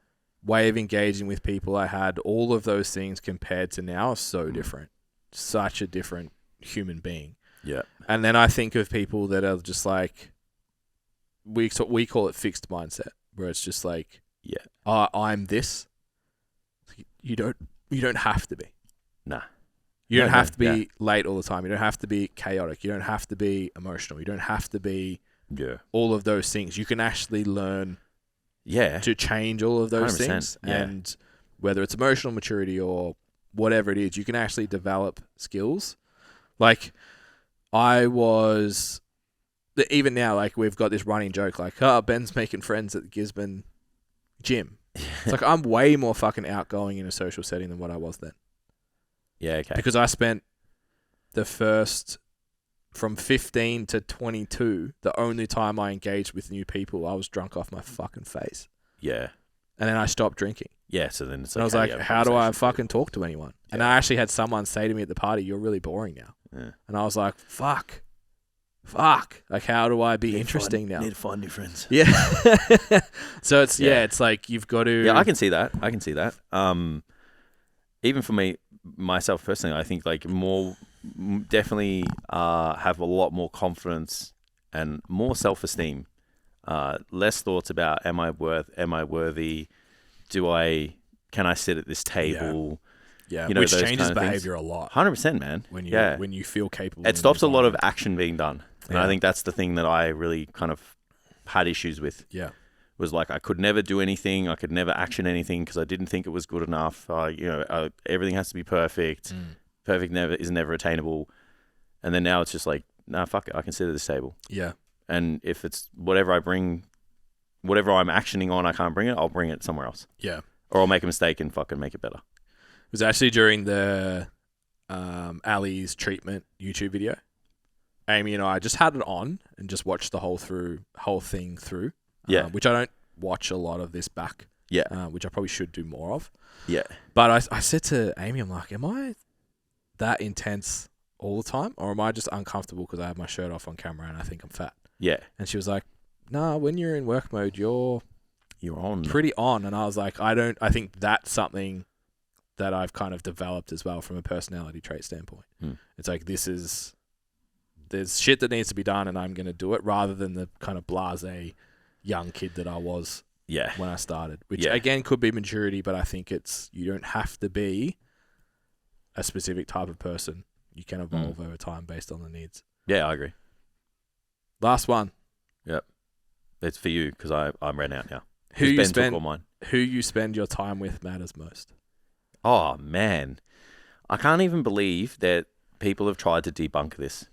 way of engaging with people I had, all of those things compared to now are so different. Such a different human being. Yeah. And then I think of people that are just like, we call it fixed mindset, where it's just like, I'm this. You don't have to be. Nah. You don't have to be late all the time. You don't have to be chaotic. You don't have to be emotional. You don't have to be all of those things. You can actually learn to change all of those things. Yeah. And whether it's emotional maturity or whatever it is, you can actually develop skills. Like even now, like we've got this running joke like, Ben's making friends at the Gisborne gym. It's like I'm way more fucking outgoing in a social setting than what I was then. Yeah, okay. Because I spent the first, from 15 to 22, the only time I engaged with new people, I was drunk off my fucking face. Yeah. And then I stopped drinking. Yeah, so then it's like, I was like, how do I fucking talk to anyone? Yeah. And I actually had someone say to me at the party, you're really boring now. Yeah. And I was like, fuck. Like, how do I be interesting now? Need to find new friends. Yeah. So it's, it's like you've got to... Yeah, I can see that. Even for myself personally, I think like definitely have a lot more confidence and more self-esteem. Less thoughts about am I worthy? Can I sit at this table? Yeah, which changes behavior a lot. 100%, man. When you feel capable. It stops a lot of action being done. And I think that's the thing that I really kind of had issues with. Yeah. Was like I could never do anything. I could never action anything because I didn't think it was good enough. Everything has to be perfect. Perfect is never attainable. And then now it's just like, nah, fuck it. I can sit at this table. Yeah. And if it's whatever I'm actioning on, I can't bring it, I'll bring it somewhere else. Yeah. Or I'll make a mistake and fucking make it better. It was actually during the Ali's treatment YouTube video. Amy and I just had it on and just watched the whole thing through. Yeah. Which I don't watch a lot of this back. Yeah. Which I probably should do more of. Yeah. But I said to Amy, I'm like, am I that intense all the time? Or am I just uncomfortable because I have my shirt off on camera and I think I'm fat? Yeah. And she was like, nah, when you're in work mode, you're on. Pretty on. And I was like, I think that's something that I've kind of developed as well from a personality trait standpoint. It's like, there's shit that needs to be done and I'm going to do it rather than the kind of blasé young kid that I was when I started, which again could be maturity, but I think you don't have to be a specific type of person. You can evolve over time based on the needs. Yeah, I agree. Last one. Yep. It's for you because I'm ran out now. Who you spend your time with matters most. Oh, man. I can't even believe that people have tried to debunk this.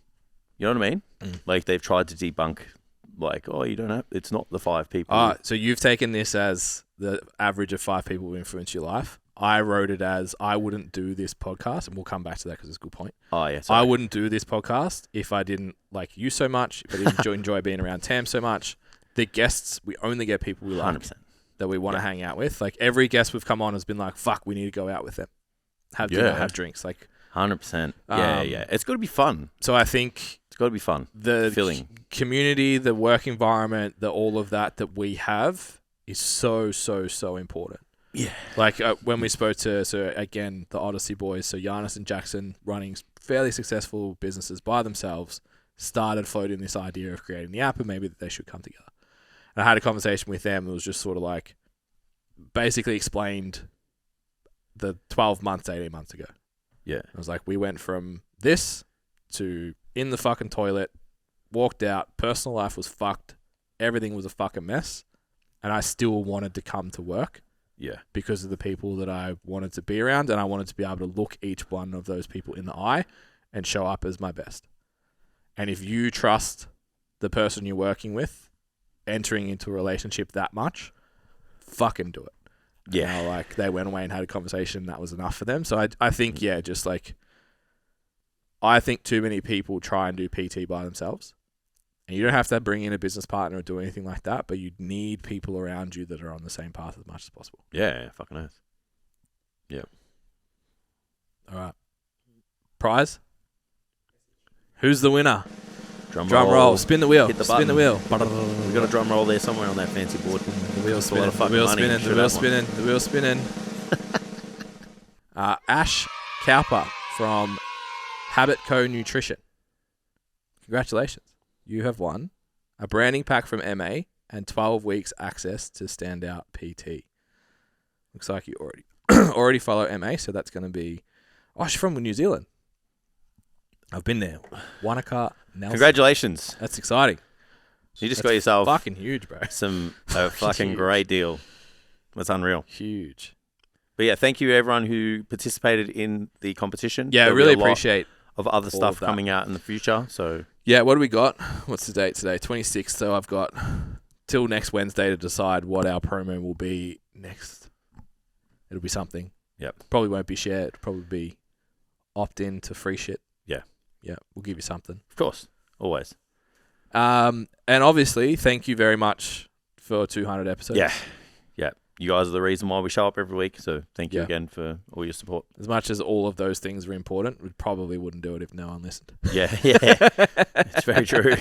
You know what I mean? Like they've tried to debunk like, you don't have, it's not the 5 people. So you've taken this as the average of 5 people who influence your life. I wrote it as I wouldn't do this podcast, and we'll come back to that because it's a good point. Oh, yeah. I wouldn't do this podcast if I didn't like you so much, if I didn't enjoy being around Tam so much. The guests, we only get people we like 100%. That we want to hang out with. Like every guest we've come on has been like, fuck, we need to go out with them. Have dinner, have drinks. Like 100%. Yeah. It's got to be fun. So I think it's got to be fun. The feeling, community, the work environment, all of that we have is so important. Yeah. Like when we spoke to, so again, the Odyssey boys, so Giannis and Jackson running fairly successful businesses by themselves, started floating this idea of creating the app and maybe that they should come together. And I had a conversation with them. It was just sort of like basically explained the 12 months, 18 months ago. Yeah. I was like, we went from this to in the fucking toilet, walked out, personal life was fucked, everything was a fucking mess, and I still wanted to come to work. Yeah. Because of the people that I wanted to be around, and I wanted to be able to look each one of those people in the eye and show up as my best. And if you trust the person you're working with, entering into a relationship that much, fucking do it. Yeah. You know, like they went away and had a conversation, that was enough for them. So I think, yeah, just like, I think too many people try and do PT by themselves. And you don't have to bring in a business partner or do anything like that, but you need people around you that are on the same path as much as possible. Yeah, fucking nice. Yeah. All right. Prize? Who's the winner? Drum roll. Spin the wheel. Hit the Spin the wheel. We got a drum roll there somewhere on that fancy board. The wheel's spinning. The wheel's spinning. The wheel's spinning. The wheel's spinning. Ash Cowper from Habit Co Nutrition. Congratulations. You have won a branding pack from MA and 12 weeks access to Standout PT. Looks like you already follow MA, so that's going to be... Oh, she's from New Zealand. I've been there. Wanaka, Nelson. Congratulations. That's exciting. You just got yourself... fucking huge, bro. A fucking great deal. That's unreal. Huge. But yeah, thank you everyone who participated in the competition. Yeah, I really appreciate of other stuff coming out in the future. So yeah, what do we got? What's the date today? 26th. So I've got till next Wednesday to decide what our promo will be next. It'll be something. Yep. Probably won't be shared. It'll probably be opt-in to free shit. Yeah. Yeah, we'll give you something. Of course. Always. And obviously, thank you very much for 200 episodes. Yeah. Yeah. You guys are the reason why we show up every week. So thank you again for all your support. As much as all of those things are important, we probably wouldn't do it if no one listened. Yeah. It's very true.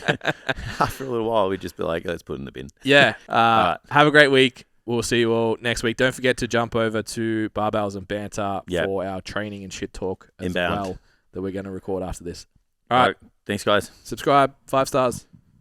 After a little while, we'd just be like, let's put it in the bin. Yeah. Right. Have a great week. We'll see you all next week. Don't forget to jump over to Barbells and Banter for our training and shit talk as well that we're going to record after this. All right. Thanks, guys. Subscribe. 5 stars.